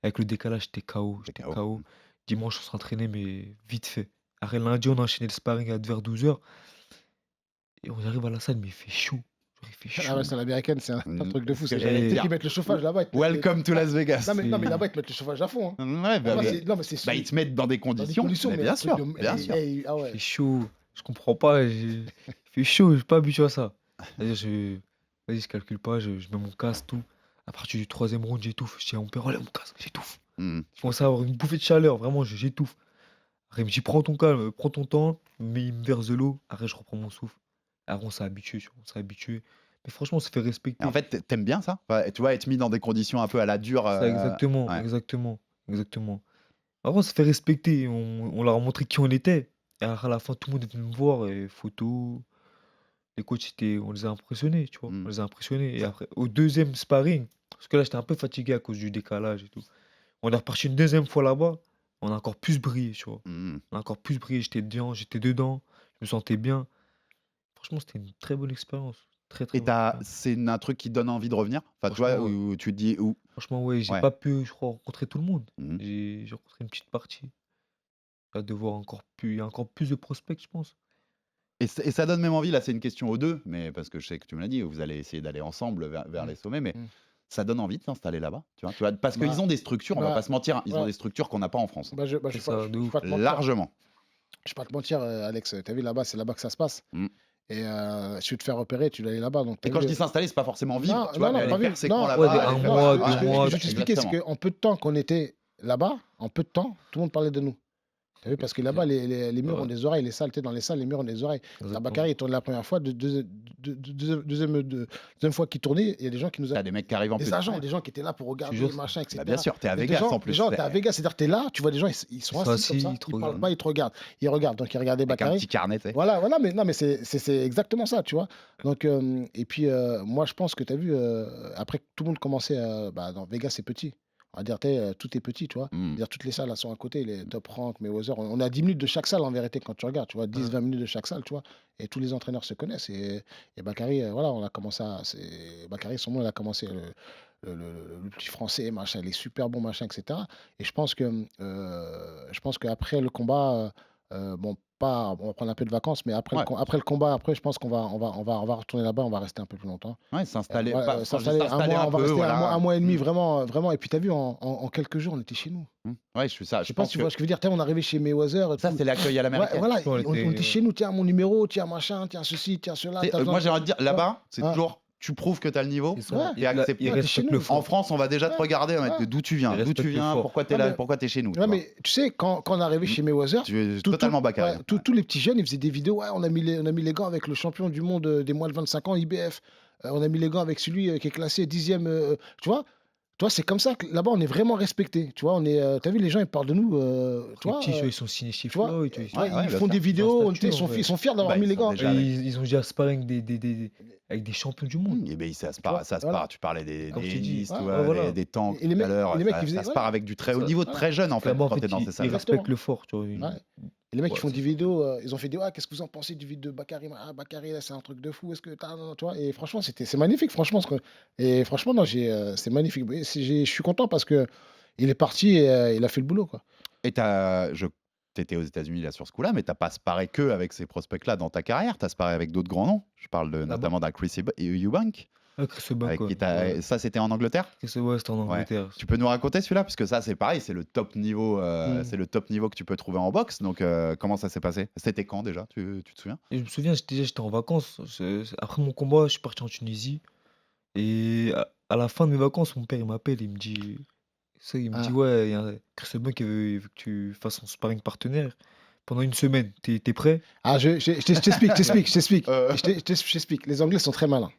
Avec le décalage, j'étais KO. T'es J'étais KO. KO. Dimanche, on s'entraînait, mais vite fait. Après lundi, on a enchaîné le sparring vers 12h. Et on arrive à la salle, mais il fait chaud. Genre, il fait Ah chaud. ouais, c'est l'américaine, c'est un Mm. truc de fou. Ce que C'est j'allais tu sais dire. qu'ils mettent le chauffage là-bas. Welcome to Las Vegas. Non, mais là-bas, ils te mettent le chauffage à fond. Hein. Ouais, Là-bas, non, mais c'est bah, ils te mettent dans des dans des conditions. conditions, mais mais bien un truc sûr, de- bien sûr. Ah Il ouais. fait chaud. Je comprends pas. Il fait chaud, je suis pas habitué à ça. C'est-à-dire, vas-y, je calcule pas, je mets mon casque, tout. À partir du 3e round, j'étouffe. Je dis à mon père, allez, mon casque, j'étouffe. Mm. Je commence à avoir une bouffée de chaleur, vraiment, j'étouffe. Après, il me dit, prends ton calme, prends ton temps, mais il me verse de l'eau. Après, je reprends mon souffle. Après, on s'est habitué, tu vois, on s'est habitué. Mais franchement, on s'est fait respecter. Et en fait, t'aimes bien ça? Ouais, tu vois, être mis dans des conditions un peu à la dure. Ça, exactement, ouais. exactement. Après, on s'est fait respecter. On leur a montré qui on était. Et à la fin, tout le monde est venu me voir, et photos. Les coachs, on les a impressionnés, tu vois. Mm. On les a impressionnés. Et après, au 2e sparring, parce que là, j'étais un peu fatigué à cause du décalage et tout. On est reparti une 2e fois là-bas. On a encore plus brillé, tu vois. Mm. On a encore plus brillé. J'étais dedans. Je me sentais bien. Franchement, c'était une très bonne expérience. Très, très Et bonne expérience. c'est un truc qui te donne envie de revenir? Enfin, tu vois, Franchement, où tu te dis. Franchement, ouais, j'ai Ouais. pas pu, je crois, rencontrer tout le monde. Mm. J'ai rencontré une petite partie. J'ai hâte de voir il y a encore plus de prospects, je pense. Et ça donne même envie, là c'est une question aux deux, mais parce que je sais que tu me l'as dit, vous allez essayer d'aller ensemble vers les sommets, mais Mm. ça donne envie de s'installer là-bas, tu vois, parce Bah, qu'ils ont des structures, on va bah, pas se mentir, hein, ils ont ouais. des structures qu'on n'a pas en France. Bah, je C'est vais ça, pas, de je vais ouf. pas te mentir. Largement. Je vais pas te mentir, Alex. T'as vu là-bas, c'est là-bas que ça se passe. Mm. Et si tu veux te faire repérer, tu dois aller là-bas. Donc, Et t'as quand vu, je dis s'installer, c'est pas forcément vivre, non, tu vois, non, mais pas aller vivre. faire ses Non, camps ouais, là-bas. des aller un faire- mois, ce que 2 mois, je vais t'expliquer, c'est Exactement. qu'en peu de temps qu'on était là-bas, en peu de temps, tout le monde parlait de nous. T'as vu, parce que là-bas, les murs Ouais. ont des oreilles, les salles, t'es dans les salles, les murs ont des oreilles. Exactement. Bakary, il tourne la première fois, deuxième fois qu'il tournait, il y a des gens qui nous T'as des mecs qui arrivent en des plus. agents, Ouais. des gens qui étaient là pour regarder, jure, machin, etc. Bah, bien sûr, t'es à Il y a des Vegas gens, en plus. des gens, t'es à Vegas, c'est-à-dire t'es là, tu vois des gens, ils sont Ils sont assis comme assis, ça, ils te ils parlent regardent. pas, ils te regardent. Ils regardent, donc ils regardaient Avec un Bakary. petit carnet, tu sais. Voilà, mais non, mais c'est exactement ça, tu vois. Donc, et puis, moi, je pense que tu as vu, après que tout le monde commençait dans Vegas, c'est petit. On va dire, tout est petit, tu vois. Mm. Dire, toutes les salles, elles sont à côté, les Top Rank, Mayweather. On a 10 minutes de chaque salle, en vérité, quand tu regardes, tu vois. 10-20 minutes de chaque salle, tu vois. Et tous les entraîneurs se connaissent. Et Bakary, voilà, on a commencé à. Bakary, son nom, il a commencé. Le petit français, machin, il est super bon, machin, etc. Et je pense qu'après le combat, bon, on va prendre un peu de vacances, mais après, Ouais. après le combat, après, je pense qu'on va retourner là-bas, on va rester un peu plus longtemps. Ouais, s'installer, Voilà, pas- quand je dis s'installer s'installer on un va peu, rester voilà. un mois et demi, Mm. vraiment. Et puis, tu as vu, en quelques jours, on était chez nous. Ouais, je suis ça. Je sais pas si tu vois ce que je veux dire. On est arrivé chez Mayweather. Ça, tout. c'est l'accueil à Ouais, l'américaine. voilà, On on était- était chez nous. Tiens, mon numéro, tiens, machin, tiens, ceci, tiens, cela. Tu sais, t'as besoin moi, de- j'ai envie de dire, là-bas, c'est Ouais. toujours, tu prouves que tu as le niveau. C'est ça. Ouais. Et accepté. Il Ouais, t'es chez respecte nous. le fort. En France, on va déjà te Ouais. regarder, on va te Ouais. d'où tu viens, Il respecte le fort. pourquoi tu es Ouais, là, mais- pourquoi tu es chez nous. tu Ouais, vois. mais tu sais, quand on est arrivé chez Mayweather, Tu es tout- totalement tout- Bakary. ouais, tous les petits jeunes, ils faisaient des vidéos. Ouais, on a mis les gants avec le champion du monde des moins de 25 ans, IBF. On a mis les gants avec celui qui est classé 10e. Tu vois, Tu vois, c'est comme ça que là-bas, on est vraiment respecté. Tu vois, on est, t'as vu, les gens, ils parlent de nous, tu Les vois, petits, tu vois, ils sont signés chez tu vois, Floyd, tu vois, ouais, Ouais, ils bien font sûr. des ils ont un vidéos, statut, en vrai. ils sont fiers d'avoir Bah, mis ils les sont gants. déjà Et avec. ils ont déjà sparring avec des champions du monde. Et ben, ça se Tu vois, part, ça se voilà. part. Tu parlais des Comme je t'ai dit, Ennis, tu Ouais, vois, ouais, voilà. des tanks Et les tout à mecs, l'heure. et les mecs qui Ça faisaient, se part avec du très haut Ça- niveau, voilà. très jeune, en fait, Là-bas, en quand fait, tu es dans ces ils salles-là. Exactement. respectent le fort, tu vois. Ouais. Et les mecs, Ouais, ils font c'est des ça. vidéos, ils ont fait des ah, qu'est-ce que vous en pensez du vidéo de Bakary? Ah, Bakary, là, c'est un truc de fou. Est-ce que t'as. Non, non, tu vois, et franchement, c'est magnifique, franchement. Et franchement, non, c'est magnifique. Je suis content parce que il est parti et il a fait le boulot, quoi. Et t'étais aux États-Unis là sur ce coup-là, mais t'as pas sparé que avec ces prospects-là dans ta carrière. T'as sparé avec d'autres grands noms. Je parle Là-bas. notamment d'un Chris Eubank. Ah, Chris Eubank, Avec qui ouais. Ouais. Ça, c'était en Angleterre. Chris Eubank, c'était en Ouais. Angleterre. Tu peux nous raconter celui-là parce que ça, c'est pareil, c'est le top niveau, Mm. c'est le top niveau que tu peux trouver en boxe. Donc, comment ça s'est passé? C'était quand déjà? Tu te souviens? Et je me souviens, j'étais en vacances. Après mon combat, je suis parti en Tunisie. Et à la fin de mes vacances, mon père, il m'appelle. Il me dit, il me dit, Ah, ouais, il y a Chris Eubank qui veut que tu fasses son sparring partenaire pendant une semaine. T'es prêt? ah je t'explique, je t'explique. Euh, Je t'explique. Les Anglais sont très malins.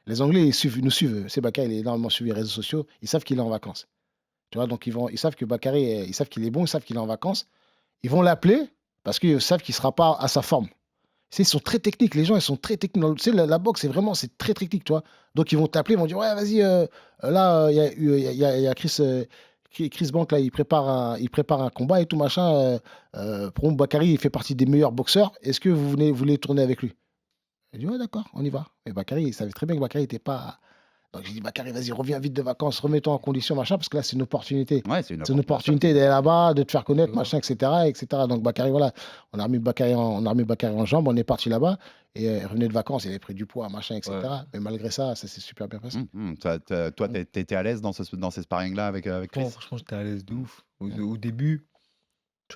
Les Anglais, ils nous suivent. C'est Bakary, il est énormément suivi les réseaux sociaux. Ils savent qu'il est en vacances. Tu vois, donc ils savent que Bakary, ils savent qu'il est bon, ils savent qu'il est en vacances. Ils vont l'appeler parce qu'ils savent qu'il ne sera pas à sa forme. Tu sais, ils sont très techniques, les gens, ils sont très techniques. Tu sais, la boxe, c'est très technique, tu vois. Donc ils vont t'appeler, ils vont dire, ouais, vas-y, là, il y a Chris Bank, là, il prépare un combat et tout, machin. Pour moi, Bakary, il fait partie des meilleurs boxeurs. Est-ce que vous voulez tourner avec lui? Il dit, ouais, d'accord, on y va. Et Bakary, il savait très bien que Bakary n'était pas. Donc j'ai dit, Bakary, vas-y, reviens vite de vacances, remets-toi en condition, machin, parce que là, c'est une opportunité. Ouais, c'est une C'est une opportunité. opportunité d'aller là-bas, de te faire connaître, Ouais. machin, etc., etc. Donc Bakary, voilà, on a remis Bakary en jambes, on est parti là-bas, et il revenait de vacances, il avait pris du poids, machin, etc. Ouais. Mais malgré ça, ça s'est super bien passé. Toi, t'étais à l'aise dans ces sparring-là avec Chris? Franchement, j'étais à l'aise de ouf. Au début,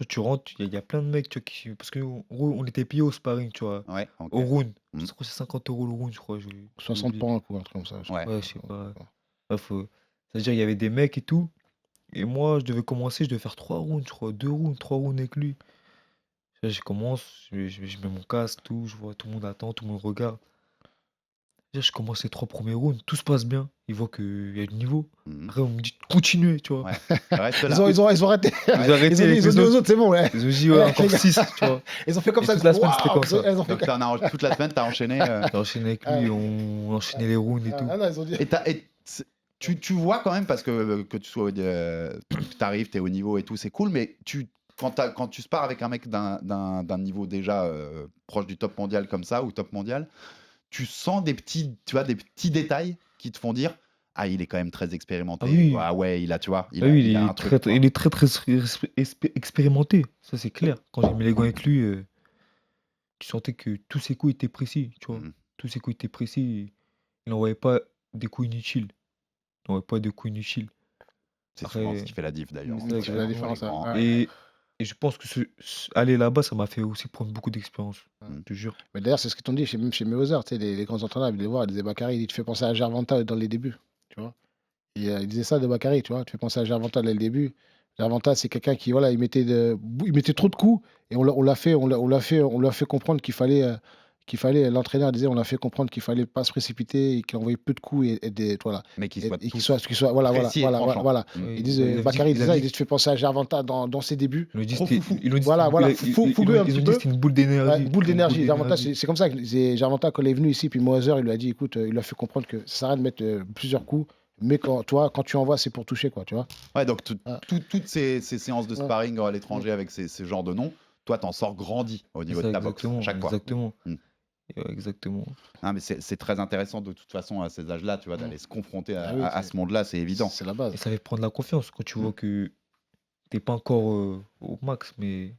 tu rentres, il y a plein de mecs, tu vois, parce on était payés au sparring, tu vois, Ouais, ok. au round. Mm. Je crois que c'est 50 € le round, je crois. 60 oublié. points, quoi, un truc comme ça. Ouais. Ouais, je sais pas. Bref, c'est-à-dire, il y avait des mecs et tout. Et moi, je devais faire 3 rounds, je crois. 2 rounds, 3 rounds avec lui. Là, je commence, je mets mon casque, tout. Je vois tout le monde attend, tout le monde regarde. Là, je commence les 3 premiers rounds, tout se passe bien. Ils voient qu'il y a du niveau. Mhm. Après, on me dit, continuez, tu vois. Ouais. Reste là. Ils ont arrêté. Ils ont arrêté avec Ils ont les dit aux autres. autres, c'est bon, ouais. Ils ont dit, ouais, Ouais, encore les gars. 6, tu vois. Ils ont fait comme Et ça. toute ils la ont dit, semaine, c'était waouh, comme ça. ils ont fait Donc, toute la semaine, t'as enchaîné. J'ai enchaîné avec lui, on enchaînait les rounds et tout. Ah non, ils ont dit. Tu vois quand même, parce que tu sois, t'arrives, t'es au niveau et tout, c'est cool, mais quand tu spares avec un mec d'un niveau déjà proche du top mondial comme ça, ou top mondial, tu sens des petits détails qui te font dire, ah, il est quand même très expérimenté. Ah oui. Ah ouais, il a, tu vois, Ah oui, il a un truc, quoi. il est très, très expérimenté. Ça, c'est clair. Quand j'ai mis les gants avec lui, tu sentais que tous ses coups étaient précis, tu vois. Mhm. Tous ses coups étaient précis. Il n'envoyait pas des coups inutiles. Il n'envoyait pas de coups inutiles. C'est Après, souvent ce qui fait la diff d'ailleurs. c'est ça qui fait la différence, Pour les grands. ouais. Et je pense que aller là-bas, ça m'a fait aussi prendre beaucoup d'expérience. Mhm. Je te jure. Mais d'ailleurs, c'est ce qu'ils t'ont dit, même chez Mayweather, tu sais, les grands entraîneurs, ils les voir, ils disaient Bakary, il te fait penser à Gervonta dans les débuts, tu vois. Et, il disait ça de Bakary, tu vois, tu fais penser à Gervonta dès le début. Gervonta, c'est quelqu'un qui, voilà, il mettait trop de coups, et on l'a fait comprendre qu'il fallait, l'entraîneur disait, on l'a fait comprendre qu'il fallait pas se précipiter, et qu'il envoyait peu de coups, voilà. Mais qu'il Et soit qu'il soit, voilà, précis et tranchant. voilà. Mhm. Ils disent, Bakary, il te fait penser à Gervonta dans ses débuts. Ils nous disent Trop que foufou. ils nous disent Voilà, que voilà, ils- ils- fougueux un ils nous petit disent peu. que c'est une boule d'énergie. Ouais, boule Une d'énergie. Gervonta, c'est comme ça que Gervonta, quand il est venu ici, puis Moiser, il lui a dit, écoute, il lui a fait comprendre que ça sert à rien de mettre plusieurs coups, mais quand tu envoies, c'est pour toucher, quoi, tu vois. Ouais, donc Ah. toutes ces séances de Ouais. sparring à l'étranger avec ces genres de noms, toi, t'en sors grandi au niveau C'est de ça, ta boxe exactement, à chaque fois. exactement. Mm. Exactement. Ah, mais c'est très intéressant de toute façon à ces âges-là, tu vois, d'aller se confronter Ah oui, à c'est- ce monde-là, c'est évident. C'est la base. Et ça fait prendre la confiance quand tu vois que t'es pas encore au max, mais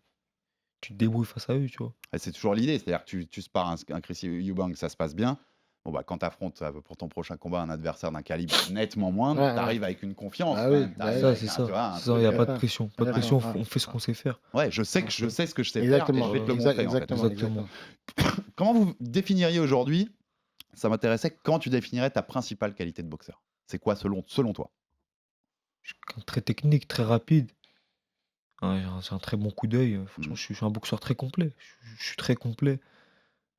tu te débrouilles face à eux, tu vois. Et c'est toujours l'idée, c'est-à-dire que tu spares un Chris Eubank, ça se passe bien. Bon, bah, quand tu affrontes pour ton prochain combat un adversaire d'un calibre nettement moindre, Ouais, tu arrives avec une confiance. Ah quand oui, même. bah T'arrives Ça, avec c'est un, ça. tu vois, un C'est ça, il n'y a truc, pas de pression. Pas de Ouais, pression, ouais. on fait ce qu'on sait faire. Ouais, je sais ce que je sais Exactement. faire et je vais te le Exact- montrer. En fait. exactement, Exactement. exactement. Comment vous définiriez aujourd'hui, ça m'intéressait, comment tu définirais ta principale qualité de boxeur? C'est quoi selon toi? Je suis quelqu'un de très technique, très rapide. Ouais, j'ai un très bon coup d'œil. Franchement, je suis un boxeur très complet. Je suis très complet.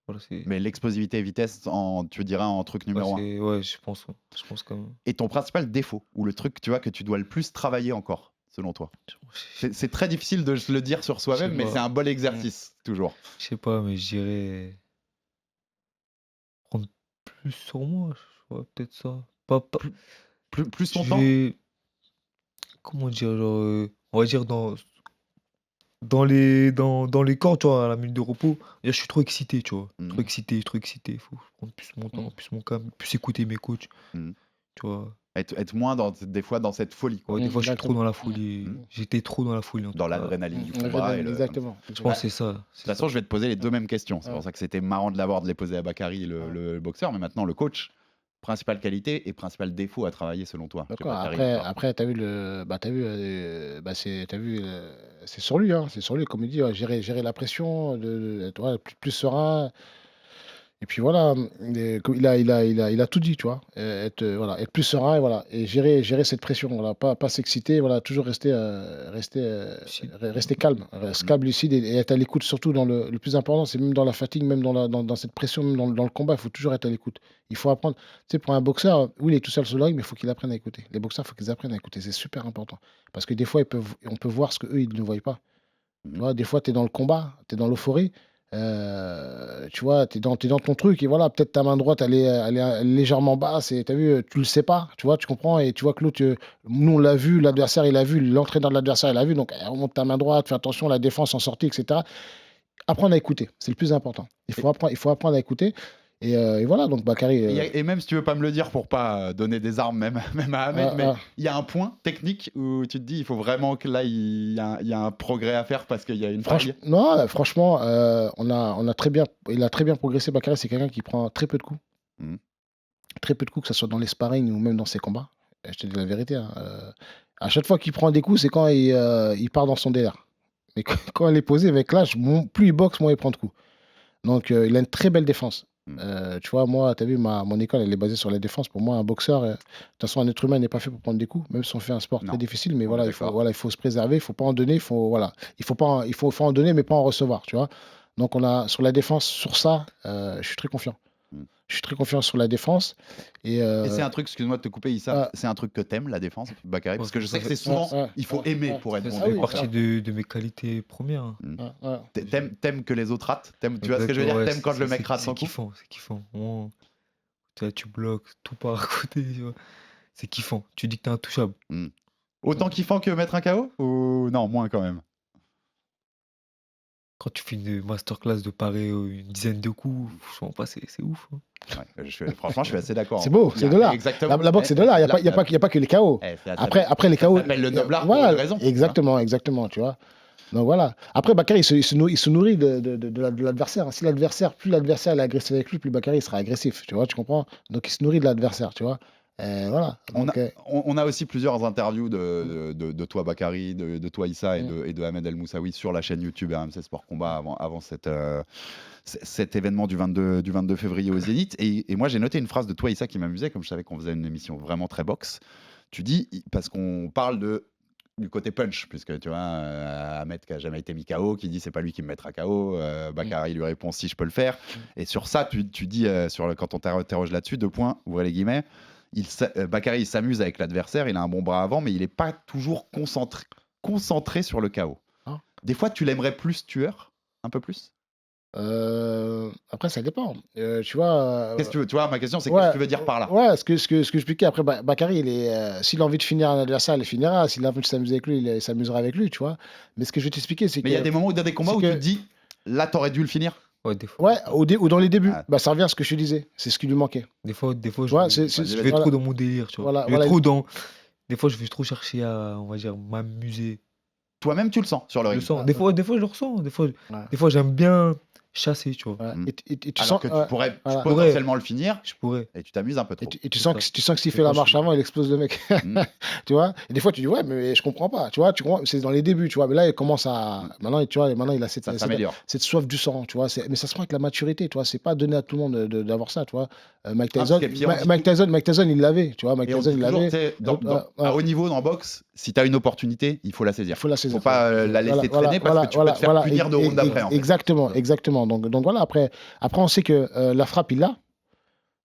Voilà, c'est Mais l'explosivité et vitesse, tu dirais en truc ouais, numéro un. je pense, ouais. Je pense quand même. Et ton principal défaut, ou le truc, tu vois, que tu dois le plus travailler encore, selon toi? C'est très difficile de se le dire sur soi-même, sais mais pas. c'est un bon exercice, toujours. Je sais pas, mais je dirais prendre plus sur moi, peut-être ça. Pas Plus ton temps? j'ai comment dire? Genre, on va dire dans les corps, tu vois, à la minute de repos, je suis trop excité, tu vois? Trop excité, il faut prendre plus mon temps, plus mon calme, plus écouter mes coachs, Mmh. tu vois? Être moins des fois dans cette folie, quoi. Ouais, des fois, je suis trop Exactement. dans la folie. J'étais trop dans la folie, en tout Dans cas. l'adrénaline du combat. Exactement. Je pense que c'est ça. De toute façon, je vais te poser les deux mêmes questions. C'est Ouais. pour ça que c'était marrant de l'avoir, de les poser à Bakary, le boxeur, mais maintenant le coach. Principale qualité et principal défaut à travailler selon toi chez D'accord. Bakary. Après, t'as vu c'est sur lui, hein. C'est sur lui, comme il dit, gérer la pression, tu vois, plus serein. Et puis voilà, il a tout dit, tu vois. Être plus serein, et voilà, et gérer cette pression, voilà, pas s'exciter, voilà, toujours rester calme, calme, lucide, et être à l'écoute, surtout dans le plus important, c'est même dans la fatigue, même dans cette pression, même dans le combat, il faut toujours être à l'écoute. Il faut apprendre. Tu sais, pour un boxeur, oui, il est tout seul sur le ring, mais il faut qu'il apprenne à écouter. Les boxeurs, il faut qu'ils apprennent à écouter, c'est super important. Parce que des fois, on peut voir ce qu'eux, ils ne voient pas. Tu vois, des fois, tu es dans le combat, tu es dans l'euphorie. Tu vois, tu es dans ton truc, et voilà, peut-être ta main droite, elle est légèrement basse, et tu as vu, tu le sais pas, tu vois, tu comprends, et tu vois que l'autre, nous, on l'a vu, l'adversaire, il l'a vu, l'entraîneur de l'adversaire, il l'a vu, donc remonte ta main droite, fais attention, la défense en sortie, etc. Apprendre à écouter, c'est le plus important. Il faut apprendre à écouter. Et voilà, donc Bakary. Et même si tu veux pas me le dire pour pas donner des armes, même à Ahmed, mais il y a un point technique où tu te dis il faut vraiment que là il y a un progrès à faire parce qu'il y a une faille. Non, franchement, il a très bien progressé. Bakary, c'est quelqu'un qui prend très peu de coups. Très peu de coups, que ce soit dans les sparring ou même dans ses combats. Je te dis la vérité, hein. À chaque fois qu'il prend des coups, c'est quand il part dans son délire. Mais quand il est posé avec l'âge, plus il boxe, moins il prend de coups. Donc il a une très belle défense. Tu vois, moi, tu as vu, mon école, elle est basée sur la défense. Pour moi, un boxeur, de toute façon, un être humain n'est pas fait pour prendre des coups, même si on fait un sport très difficile. Mais voilà, il faut se préserver, il ne faut pas en donner, il faut en donner, mais pas en recevoir, tu vois. Donc, sur la défense, sur ça, je suis très confiant. Je suis très confiant sur la défense. Et c'est un truc, excuse-moi de te couper, Issa, c'est un truc que t'aimes, la défense, Bakary, parce que je sais que c'est souvent, il faut aimer pour être bon. Ça fait partie de mes qualités premières. T'aimes que les autres ratent? Tu vois ce que je veux dire? T'aimes quand le mec rate son coup? C'est kiffant. Tu bloques, tout part à côté. C'est kiffant. Tu dis que t'es intouchable. Autant kiffant que mettre un KO? Ou non, moins quand même? Quand tu fais une masterclass de parer une dizaine de coups, franchement, c'est ouf. Franchement, je suis assez d'accord. C'est beau, c'est de l'art. La boxe, c'est de l'art. Il n'y a pas que les KO. Après les KO. Ça s'appelle le noble art pour une raison. Exactement, tu vois. Donc voilà. Après, Bakary, il se nourrit de l'adversaire. Si plus l'adversaire est agressif avec lui, plus Bakary sera agressif. Tu vois, tu comprends? Donc il se nourrit de l'adversaire, tu vois. Voilà. On a aussi plusieurs interviews de toi, Bakary, de toi, Issa, et de Ahmed El Moussaoui sur la chaîne YouTube RMC Sport Combat avant cet événement du 22 février au Zénith. Et moi, j'ai noté une phrase de toi, Issa, qui m'amusait, comme je savais qu'on faisait une émission vraiment très boxe. Tu dis, parce qu'on parle du côté punch, puisque tu vois, Ahmed qui a jamais été mis KO, qui dit c'est pas lui qui me mettra KO, Bakary lui répond si je peux le faire. Et sur ça, tu dis, quand on t'interroge là-dessus, 2 points, ouvrez les guillemets, Bakary il s'amuse avec l'adversaire, il a un bon bras avant, mais il n'est pas toujours concentré sur le KO. Des fois, tu l'aimerais plus tueur, un peu plus? Après, ça dépend. Tu vois. Qu'est-ce que tu veux? Tu vois, ma question, c'est qu'est-ce que tu veux dire par là? Ouais, ce que j'expliquais. Après, Bakary, s'il a envie de finir un adversaire, il finira. S'il a envie de s'amuser avec lui, il s'amusera avec lui, tu vois. Mais ce que je vais t'expliquer, c'est que. Mais il y a des moments où dans des combats où tu te dis, là, t'aurais dû le finir. Ouais, des fois. Ouais, ou dans les débuts. Ça revient à ce que je te disais. C'est ce qui lui manquait. Des fois, je vais trop dans mon délire, tu vois. Des fois, je vais trop chercher à, on va dire, m'amuser. Toi-même, tu le sens sur le ring. Des fois, je le ressens. Des fois, j'aime bien chasser, tu vois. Et tu Alors sens que tu pourrais potentiellement le finir. Je pourrais. Et tu t'amuses un peu trop. Et tu sens que s'il fait la marche avant, il explose le mec. Tu vois. Et des fois, tu dis ouais, mais je comprends pas. Tu vois, c'est dans les débuts, tu vois. Mais là, il commence à. Maintenant, il a cette soif du sang, tu vois. Mais ça se prend avec la maturité, tu vois. C'est pas donné à tout le monde d'avoir ça, tu vois. Mike Tyson, il l'avait, tu vois. Mike Tyson, il l'avait. À haut niveau dans boxe, si tu as une opportunité, il faut la saisir. Il faut la saisir. Faut pas la laisser traîner parce que tu peux te faire punir de round après. Exactement. 100%. Donc voilà, après, on sait que la frappe, il l'a.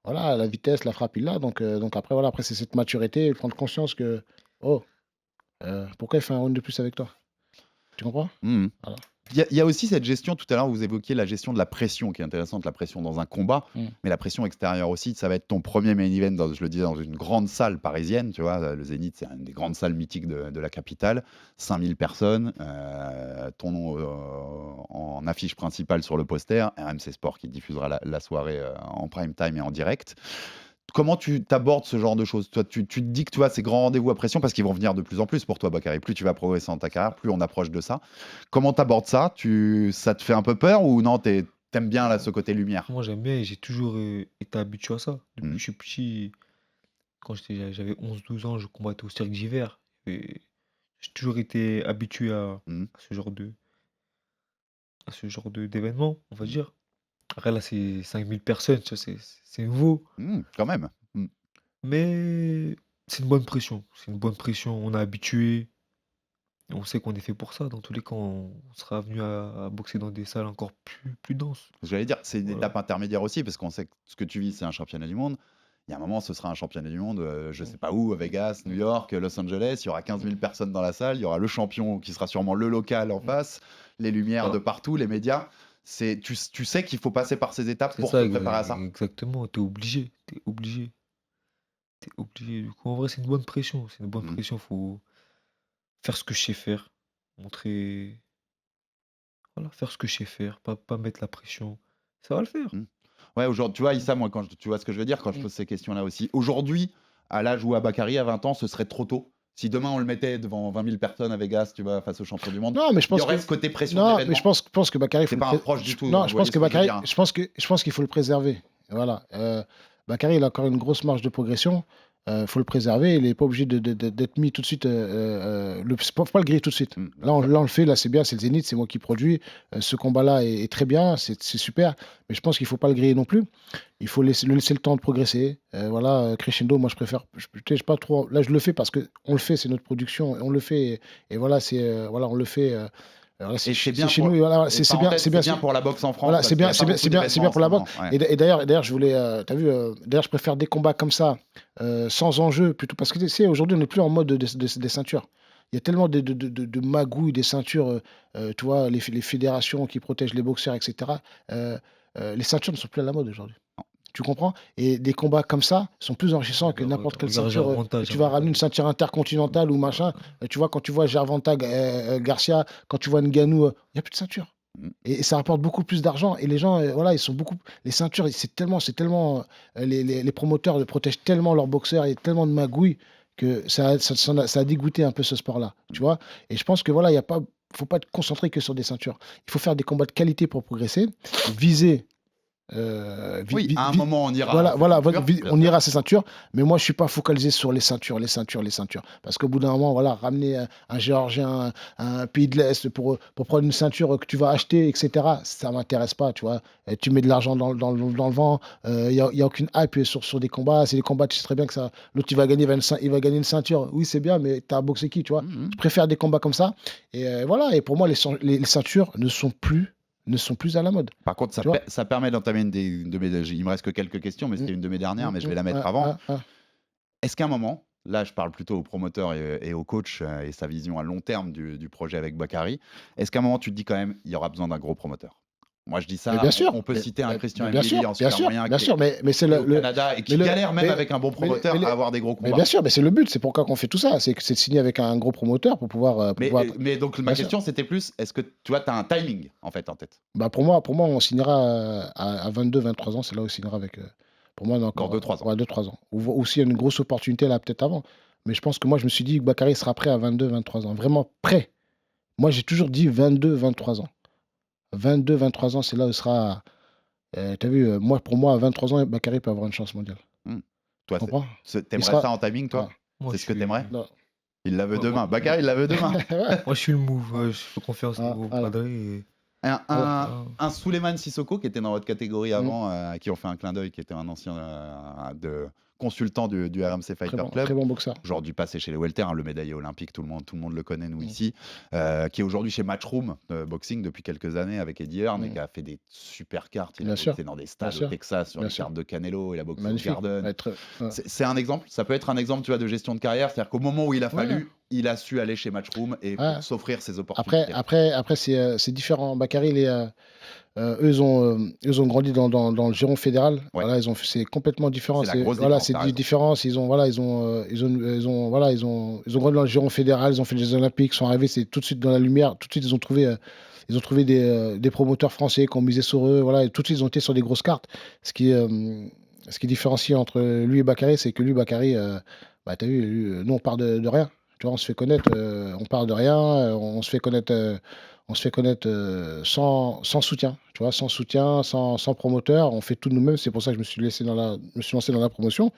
Voilà, la vitesse, la frappe, il l'a. Donc après, voilà, après, c'est cette maturité, prendre conscience que, oh, pourquoi il fait un round de plus avec toi? Tu comprends? Voilà. Il y a aussi cette gestion, tout à l'heure, vous évoquiez la gestion de la pression qui est intéressante, la pression dans un combat, mais la pression extérieure aussi. Ça va être ton premier main event, je le disais, dans une grande salle parisienne. Tu vois, le Zénith, c'est une des grandes salles mythiques de la capitale. 5000 personnes, ton nom en affiche principale sur le poster, RMC Sport qui diffusera la soirée en prime time et en direct. Comment tu t'abordes ce genre de choses? Toi, tu te dis que tu vois ces grands rendez-vous à pression parce qu'ils vont venir de plus en plus pour toi, Bakary. Plus tu vas progresser dans ta carrière, plus on approche de ça. Comment t'abordes ça? Ça te fait un peu peur ou non? T'aimes bien là, ce côté lumière? Moi, j'aime bien et j'ai toujours été habitué à ça. Depuis que je suis petit, quand j'avais 11-12 ans, je combattais au Cirque d'hiver. Et j'ai toujours été habitué à ce genre d'événement, on va dire. Après, là, c'est 5000 personnes, tu vois, c'est nouveau. Quand même. Mais c'est une bonne pression. C'est une bonne pression. On est habitué. Et on sait qu'on est fait pour ça. Dans tous les cas, on sera venu à boxer dans des salles encore plus denses. J'allais dire, c'est une Voilà. étape intermédiaire aussi parce qu'on sait que ce que tu vis, c'est un championnat du monde. Il y a un moment, ce sera un championnat du monde, je sais pas où, à Vegas, New York, Los Angeles. Il y aura 15 000 personnes dans la salle. Il y aura le champion qui sera sûrement le local en face, les lumières Voilà. de partout, les médias. Tu sais qu'il faut passer par ces étapes C'est pour ça, te préparer à ça. exactement. T'es obligé. Du coup, en vrai, c'est une bonne pression. C'est une bonne pression. Faut faire ce que je sais faire. Montrer. Voilà, faire ce que je sais faire. Pas mettre la pression. Ça va le faire. Ouais, aujourd'hui, tu vois, Issa, moi, tu vois ce que je veux dire quand je pose ces questions-là aussi. Aujourd'hui, à l'âge où Bakary a 20 ans, ce serait trop tôt. Si demain on le mettait devant 20 000 personnes à Vegas, tu vois, face au champion du monde, Non, mais je il y pense aurait que ce côté pression non, d'événement. mais je pense que Bakary, C'est faut pas le un proche du tout. non, vous je voyez pense ce que je veux Bakary, dire. je pense qu'il faut le préserver. Voilà. Bakary, il a encore une grosse marge de progression. Faut le préserver. Il n'est pas obligé d'être mis tout de suite. Faut pas le griller tout de suite. Là, on le fait. Là, c'est bien. C'est le Zénith. C'est moi qui produis. Ce combat-là est très bien. C'est super. Mais je pense qu'il faut pas le griller non plus. Il faut laisser le temps de progresser. Voilà, crescendo. Moi, je préfère. Je pas trop. Là, je le fais parce que on le fait. C'est notre production. Et on le fait. Et voilà, voilà, on le fait. Voilà, Et c'est bien chez pour- nous. Voilà, et c'est parenthèse, bien. c'est bien pour la boxe en France. Voilà, parce c'est qu'il y a bien, pas beaucoup c'est bien pour la d'événements en boxe. ce moment, ouais. Et d'ailleurs, je voulais, t'as vu, d'ailleurs, je préfère des combats comme ça, sans enjeu, plutôt parce que tu sais, aujourd'hui, on n'est plus en mode des ceintures. Il y a tellement de magouilles, des ceintures, tu vois, les fédérations qui protègent les boxeurs, etc. Les ceintures ne sont plus à la mode aujourd'hui. Tu comprends? Et des combats comme ça sont plus enrichissants que n'importe quelle Regarde ceinture. Gervonta, Tu vas ramener une ceinture intercontinentale ou machin. Tu vois, quand tu vois Gervonta Garcia, quand tu vois Ngannou, il n'y a plus de ceinture. Et ça rapporte beaucoup plus d'argent. Et les gens, voilà, ils sont beaucoup. Les ceintures, c'est tellement. Les promoteurs protègent tellement leurs boxeurs, il y a tellement de magouilles que ça a dégoûté un peu ce sport-là. Tu vois? Et je pense que voilà, il y a pas. Faut pas être concentré que sur des ceintures. Il faut faire des combats de qualité pour progresser, viser. Oui, à un moment, on ira. Voilà, à ces ceintures, bien on sûr. ira à ces ceintures, mais moi je suis pas focalisé sur les ceintures, parce qu'au bout d'un moment, voilà, ramener un Géorgien, un pays de l'Est pour prendre une ceinture que tu vas acheter, etc., ça m'intéresse pas, tu vois. Tu mets de l'argent dans le vent, il y a aucune hype sur des combats, c'est des combats, tu sais très bien que ça, l'autre il va gagner une ceinture, oui c'est bien, mais t'as boxé qui, tu vois. Je préfère des combats comme ça, et voilà, et pour moi les ceintures ne sont plus à la mode. Par contre, Tu vois? ça permet d'entamer il me reste que quelques questions, mais c'était une de mes dernières, mais je vais la mettre avant. Est-ce qu'à un moment, là je parle plutôt au promoteur et au coach et sa vision à long terme du projet avec Bakary, est-ce qu'à un moment tu te dis quand même il y aura besoin d'un gros promoteur? Moi je dis ça, Mais bien sûr, on peut citer un Christian mais bien Mbili sûr, en bien super sûr, moyen bien qui sûr, mais c'est est au le Canada et qui mais galère même mais- avec un bon mais- promoteur mais- à avoir des gros mais combats. bien sûr, mais c'est le but, c'est pourquoi qu'on fait tout ça, c'est de signer avec un gros promoteur pour pouvoir. Mais donc ma Bien sûr. question c'était plus, est-ce que tu vois, tu as un timing en tête? Bah pour moi, on signera à 22, 23 ans, c'est là où on signera avec. Pour moi, on a encore. Dans 2-3 ans. Ouais, 2-3 ans. Ou s'il y a une grosse opportunité là, peut-être avant. Mais je pense que moi, je me suis dit que Bakary sera prêt à 22, 23 ans. Vraiment prêt. Moi, j'ai toujours dit 22, 23 ans. 22, 23 ans, c'est là où il sera. T'as vu, pour moi, à 23 ans, Bakary peut avoir une chance mondiale. Toi, Tu comprends? t'aimerais sera- ça en timing, toi? Ah. Moi, C'est je ce que suis- t'aimerais? Non. Il la veut Ouais, demain. ouais. Bakary, il la veut demain. Ouais. Moi, je suis le move. Je fais confiance Ah, au voilà. padré. Un Souleymane Sissoko qui était dans votre catégorie avant, à qui on fait un clin d'œil, qui était un ancien consultant du RMC Fighter Club. Très bon boxeur. Aujourd'hui passé chez les welter, le médaillé olympique, tout le monde le connaît, nous ici. Qui est aujourd'hui chez Matchroom Boxing depuis quelques années avec Eddie Hearn et qui a fait des super cartes. Il a boxé dans des stades au Texas sur les cartes de Canelo, il a boxé au Garden. C'est un exemple, ça peut être un exemple, tu vois, de gestion de carrière. C'est-à-dire qu'au moment où il a fallu, il a su aller chez Matchroom et s'offrir ses opportunités. Après c'est différent. Bakary, eux, ils ont grandi dans le giron fédéral. Voilà, c'est complètement différent. C'est une différence. Ils ont grandi dans le giron fédéral. Ils ont fait les Jeux Olympiques, sont arrivés, c'est tout de suite dans la lumière. Tout de suite, ils ont trouvé des promoteurs français qui ont misé sur eux. Voilà, et tout de suite, ils ont été sur des grosses cartes. Ce qui différencie entre lui et Bakary, c'est que lui, Bakary, t'as vu, nous, on part de rien. Tu vois, on se fait connaître, on part de rien, on se fait connaître sans soutien, tu vois, sans soutien, sans promoteur, on fait tout nous-mêmes. C'est pour ça que je me suis lancé dans la promotion.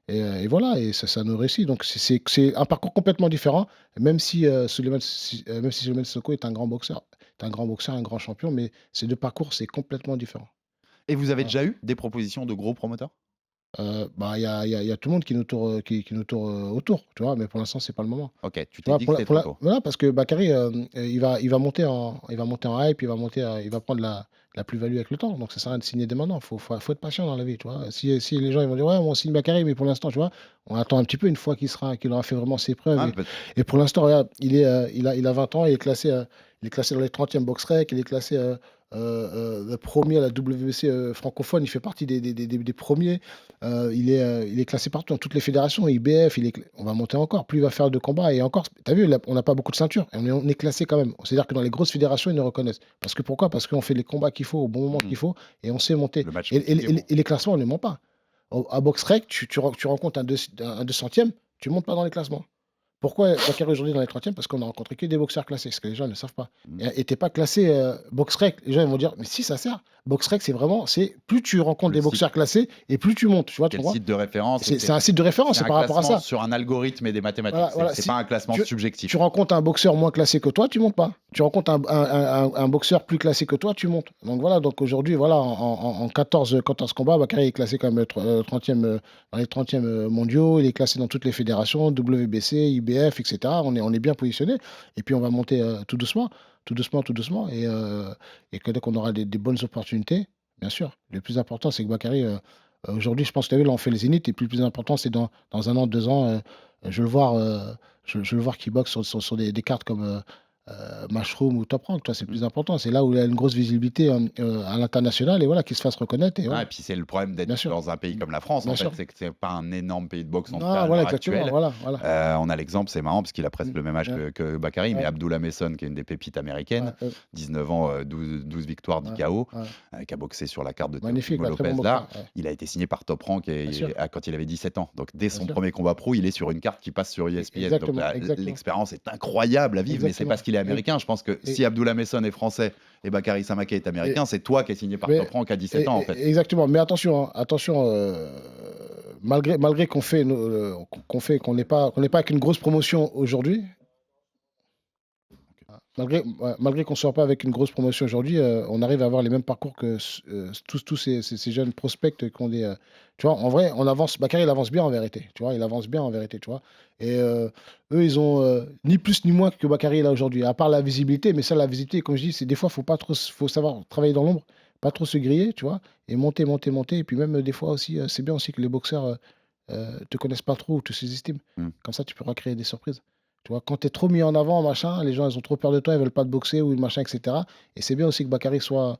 Et voilà, et ça nous réussit. Donc c'est un parcours complètement différent, même si Souleymane Sissoko est un grand boxeur, un grand champion, mais ces deux parcours, c'est complètement différent. Et vous avez déjà eu des propositions de gros promoteurs? Il y a tout le monde qui nous tourne autour, tu vois, mais pour l'instant, c'est pas le moment. Ok, tu t'es dit que c'était trop tôt. Voilà, parce que Bakary, il va monter en hype, il va prendre la plus-value avec le temps. Donc, ça sert à rien de signer dès maintenant. Faut être patient dans la vie, tu vois. Si les gens ils vont dire, ouais, on signe Bakary, mais pour l'instant, tu vois, on attend un petit peu une fois qu'il aura fait vraiment ses preuves. Et pour l'instant, regarde, il a 20 ans, il est classé dans les 30e BoxRec, il est classé premier à la WBC francophone, il fait partie des premiers. Il est classé partout dans toutes les fédérations, IBF, on va monter encore. Plus il va faire de combats et encore, tu as vu, on n'a pas beaucoup de ceintures et on est classé quand même. C'est-à-dire que dans les grosses fédérations, ils nous reconnaissent. Pourquoi ? Parce qu'on fait les combats qu'il faut au bon moment qu'il faut et on sait monter. Et les classements, on ne les ment pas. À BoxRec, tu rencontres un 200e, tu ne montes pas dans les classements. Pourquoi Bakary aujourd'hui dans les 30e? Parce qu'on a rencontré que des boxeurs classés, ce que les gens ne savent pas. Et t'es pas classé BoxRec, les gens ils vont dire, mais si ça sert. BoxRec, c'est plus tu rencontres des boxeurs classés et plus tu montes. Tu vois, site de référence. C'est un site de référence, c'est par rapport à ça. Sur un algorithme et des mathématiques. C'est pas un classement subjectif. Tu rencontres un boxeur moins classé que toi, tu montes pas. Tu rencontres un boxeur plus classé que toi, tu montes. Donc voilà, aujourd'hui, voilà, en 14 combats, Bakary est classé comme 30e, dans les 30e mondiaux, il est classé dans toutes les fédérations, WBC, IBF, etc. On est bien positionné. Et puis on va monter tout doucement. Et que dès qu'on aura des bonnes opportunités, bien sûr. Le plus important, c'est que Bakary, aujourd'hui, je pense que tu as vu, là, on fait les zéniths. Et puis le plus important, c'est dans 1 an, 2 ans, je veux le voir qu'il boxe sur des cartes comme Matchroom ou Top Rank. C'est le plus important. C'est là où il a une grosse visibilité à l'international et voilà, qu'il se fasse reconnaître. Et puis c'est le problème d'être dans un pays comme la France. En fait, c'est que c'est pas un énorme pays de boxe en actuel. On a l'exemple, c'est marrant parce qu'il a presque le même âge que Bakary, mais Abdullah Messon, qui est une des pépites américaines, 19 ans, 12 victoires, 10 KO, qui a boxé sur la carte de Teofimo Lopez. Là, il a été signé par Top Rank quand il avait 17 ans. Donc dès son premier combat pro, il est sur une carte qui passe sur ESPN. Donc l'expérience est incroyable à vivre, mais c'est parce qu'il est américain. Je pense que si Abdullah Messon est français et Bakary Samaké est américain, c'est toi qui es signé par Top Rank à 17 ans en fait. Exactement, mais attention, malgré qu'on n'est pas avec une grosse promotion aujourd'hui, malgré qu'on ne soit pas avec une grosse promotion aujourd'hui, on arrive à avoir les mêmes parcours que tous ces jeunes prospects qui ont des... tu vois, en vrai, on avance. Bakary, il avance bien en vérité. Tu vois, tu vois. Et eux, ils ont ni plus ni moins que Bakary là aujourd'hui, à part la visibilité. Mais ça, la visibilité, comme je dis, c'est des fois, faut savoir travailler dans l'ombre, pas trop se griller, tu vois, et monter. Et puis même des fois aussi, c'est bien aussi que les boxeurs te connaissent pas trop ou te sous-estiment. Comme ça, tu pourras créer des surprises. Tu vois, quand tu es trop mis en avant, machin, les gens ils ont trop peur de toi, ils veulent pas te boxer ou machin, etc. Et c'est bien aussi que Bakary soit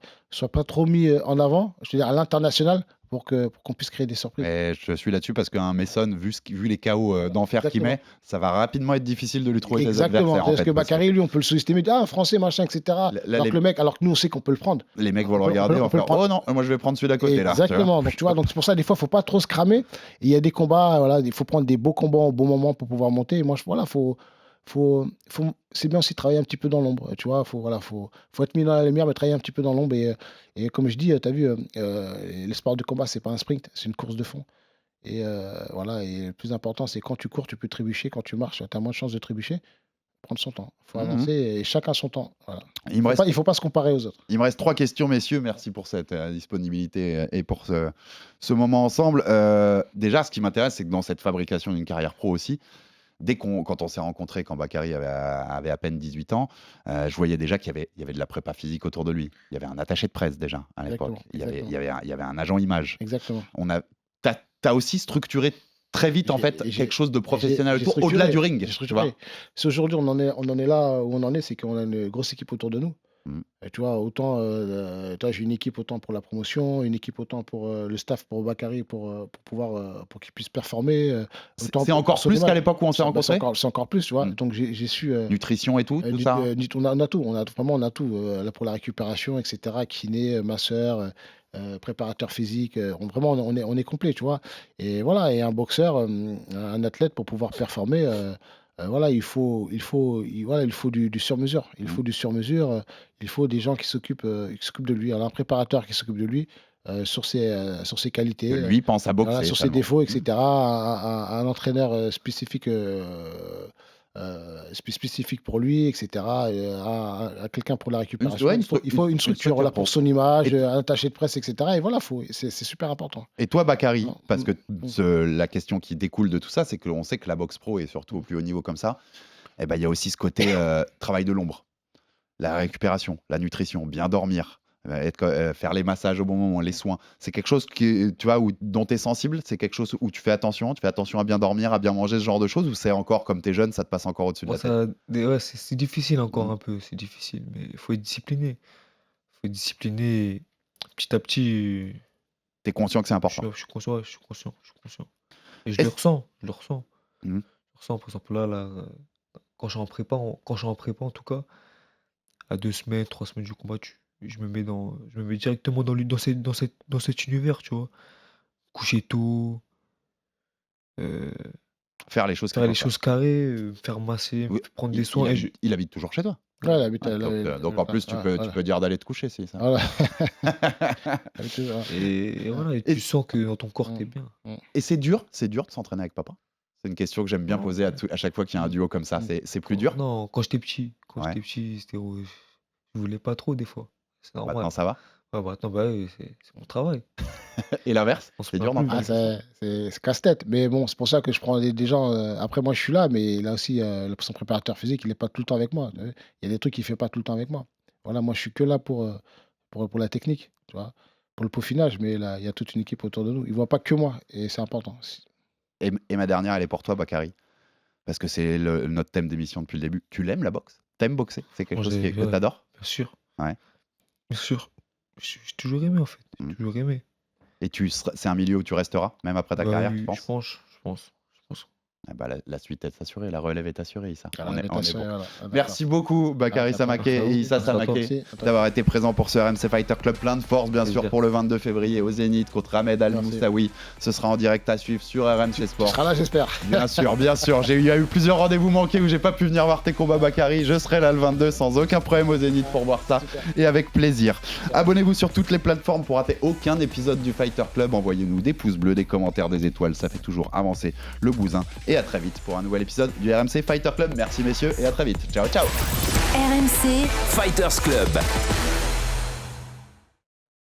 pas trop mis en avant, je veux dire à l'international, pour qu'on puisse créer des surprises. Et je suis là-dessus parce qu'un Messon, vu les KO d'enfer qu'il met, ça va rapidement être difficile de lui trouver des adversaires. Parce que Bakary, lui, on peut le sous-estimer, français, machin, etc. Alors que nous, on sait qu'on peut le prendre. Les mecs vont le regarder, on va faire, oh non, moi je vais prendre celui d'à côté là. Exactement, donc tu vois, donc c'est pour ça, des fois, il faut pas trop se cramer. Et il y a des combats, voilà, il faut prendre des beaux combats au bon moment pour pouvoir monter. Et moi, c'est bien aussi de travailler un petit peu dans l'ombre, tu vois, faut être mis dans la lumière, mais travailler un petit peu dans l'ombre. Et comme je dis, tu as vu, les sports de combat, c'est pas un sprint, c'est une course de fond. Et voilà, et le plus important, c'est quand tu cours, tu peux trébucher, quand tu marches, tu as moins de chances de trébucher. prendre son temps. Il faut avancer et chacun son temps. Voilà. Il ne faut pas se comparer aux autres. Il me reste 3 questions, messieurs. Merci pour cette disponibilité et pour ce moment ensemble. Déjà, ce qui m'intéresse, c'est que dans cette fabrication d'une carrière pro aussi, quand on s'est rencontrés, quand Bakary avait à peine 18 ans, je voyais déjà qu'il y avait de la prépa physique autour de lui. Il y avait un attaché de presse déjà à l'époque. Il y avait un agent image. Exactement. T'as aussi structuré très vite en fait quelque chose de professionnel autour, au-delà du ring. Tu vois. Si aujourd'hui on en est là où on en est, c'est qu'on a une grosse équipe autour de nous. Et tu vois, autant j'ai une équipe autant pour la promotion, une équipe autant pour le staff, pour Bakary, pour qu'il puisse performer. C'est encore plus qu'à l'époque où on s'est rencontrés. C'est encore plus, tu vois. Donc j'ai su nutrition et tout ça. On a tout, on a tout là pour la récupération, etc. Kiné, masseur. Préparateur physique, vraiment on est complet, tu vois. Et voilà, et un boxeur, un athlète pour pouvoir performer, voilà, il faut du sur-mesure. Il faut du sur-mesure. Il faut des gens qui s'occupent de lui. Alors, un préparateur qui s'occupe de lui sur ses qualités. Que lui pense à boxer. Voilà, sur ses défauts, etc. Un entraîneur spécifique pour lui, etc. À quelqu'un pour la récupération. Il faut une structure voilà, pour son image, un attaché de presse, etc. Et voilà, c'est super important. Et toi, Bakary, parce que la question qui découle de tout ça, c'est qu'on sait que la boxe pro, et surtout au plus haut niveau comme ça, il y a aussi ce côté travail de l'ombre. La récupération, la nutrition, bien dormir. Faire les massages au bon moment, les soins, c'est quelque chose tu vois, dont tu es sensible, c'est quelque chose où tu fais attention à bien dormir, à bien manger, ce genre de choses, ou c'est encore, comme tu es jeune, ça te passe encore au-dessus de la tête? C'est difficile encore un peu, c'est difficile, mais il faut être discipliné. Petit à petit. Tu es conscient que c'est important? Je suis conscient. Et je le ressens. Je le ressens, par exemple, là quand je suis en prépa, en tout cas, à 2 semaines, 3 semaines du combat, je me mets directement dans cet univers, tu vois. Coucher tôt, faire les choses carrées, faire masser, prendre des soins. Il habite toujours chez toi? Ouais, il habite donc en plus, tu peux dire d'aller te coucher, c'est ça. Voilà. Et voilà, et tu sens que dans ton corps, t'es bien. Et c'est dur de s'entraîner avec papa? C'est une question que j'aime bien poser à chaque fois qu'il y a un duo comme ça. C'est plus dur? Non, quand j'étais petit, je voulais pas trop des fois. C'est normal. Maintenant, ça va? Ouais, maintenant, c'est mon travail. Et l'inverse? C'est dur d'en c'est casse-tête. Mais bon, c'est pour ça que je prends des gens. Après, moi, je suis là, mais là aussi, son préparateur physique, il n'est pas tout le temps avec moi. Il y a des trucs qu'il ne fait pas tout le temps avec moi. Voilà, moi, je suis que là pour la technique, tu vois, pour le peaufinage. Mais là, il y a toute une équipe autour de nous. Ils ne voient pas que moi. Et c'est important. Et ma dernière, elle est pour toi, Bakary. Parce que c'est notre thème d'émission depuis le début. Tu l'aimes, la boxe? T'aimes boxer? C'est quelque chose que t'adores? Bien sûr. Ouais. Bien sûr. J'ai toujours aimé, en fait. J'ai toujours aimé. Et c'est un milieu où tu resteras, même après ta carrière, tu penses? Je pense. La suite est assurée, la relève est assurée, Issa. On est bon. Voilà. Merci beaucoup, Bakary Samaké et Issa Samaké, d'avoir été présents pour ce RMC Fighter Club. Plein de force, bien sûr, pour le 22 février au Zénith contre Ahmed Al-Moussaoui. Ce sera en direct à suivre sur RMC Sport. Tu seras là, j'espère. Bien sûr. Il y a eu plusieurs rendez-vous manqués où j'ai pas pu venir voir tes combats, Bakary. Je serai là le 22 sans aucun problème au Zénith pour voir ça. Super. Et avec plaisir. Abonnez-vous sur toutes les plateformes pour rater aucun épisode du Fighter Club. Envoyez-nous des pouces bleus, des commentaires, des étoiles. Ça fait toujours avancer le bousin. Et à très vite pour un nouvel épisode du RMC Fighter Club. Merci messieurs et à très vite. Ciao. RMC Fighters Club.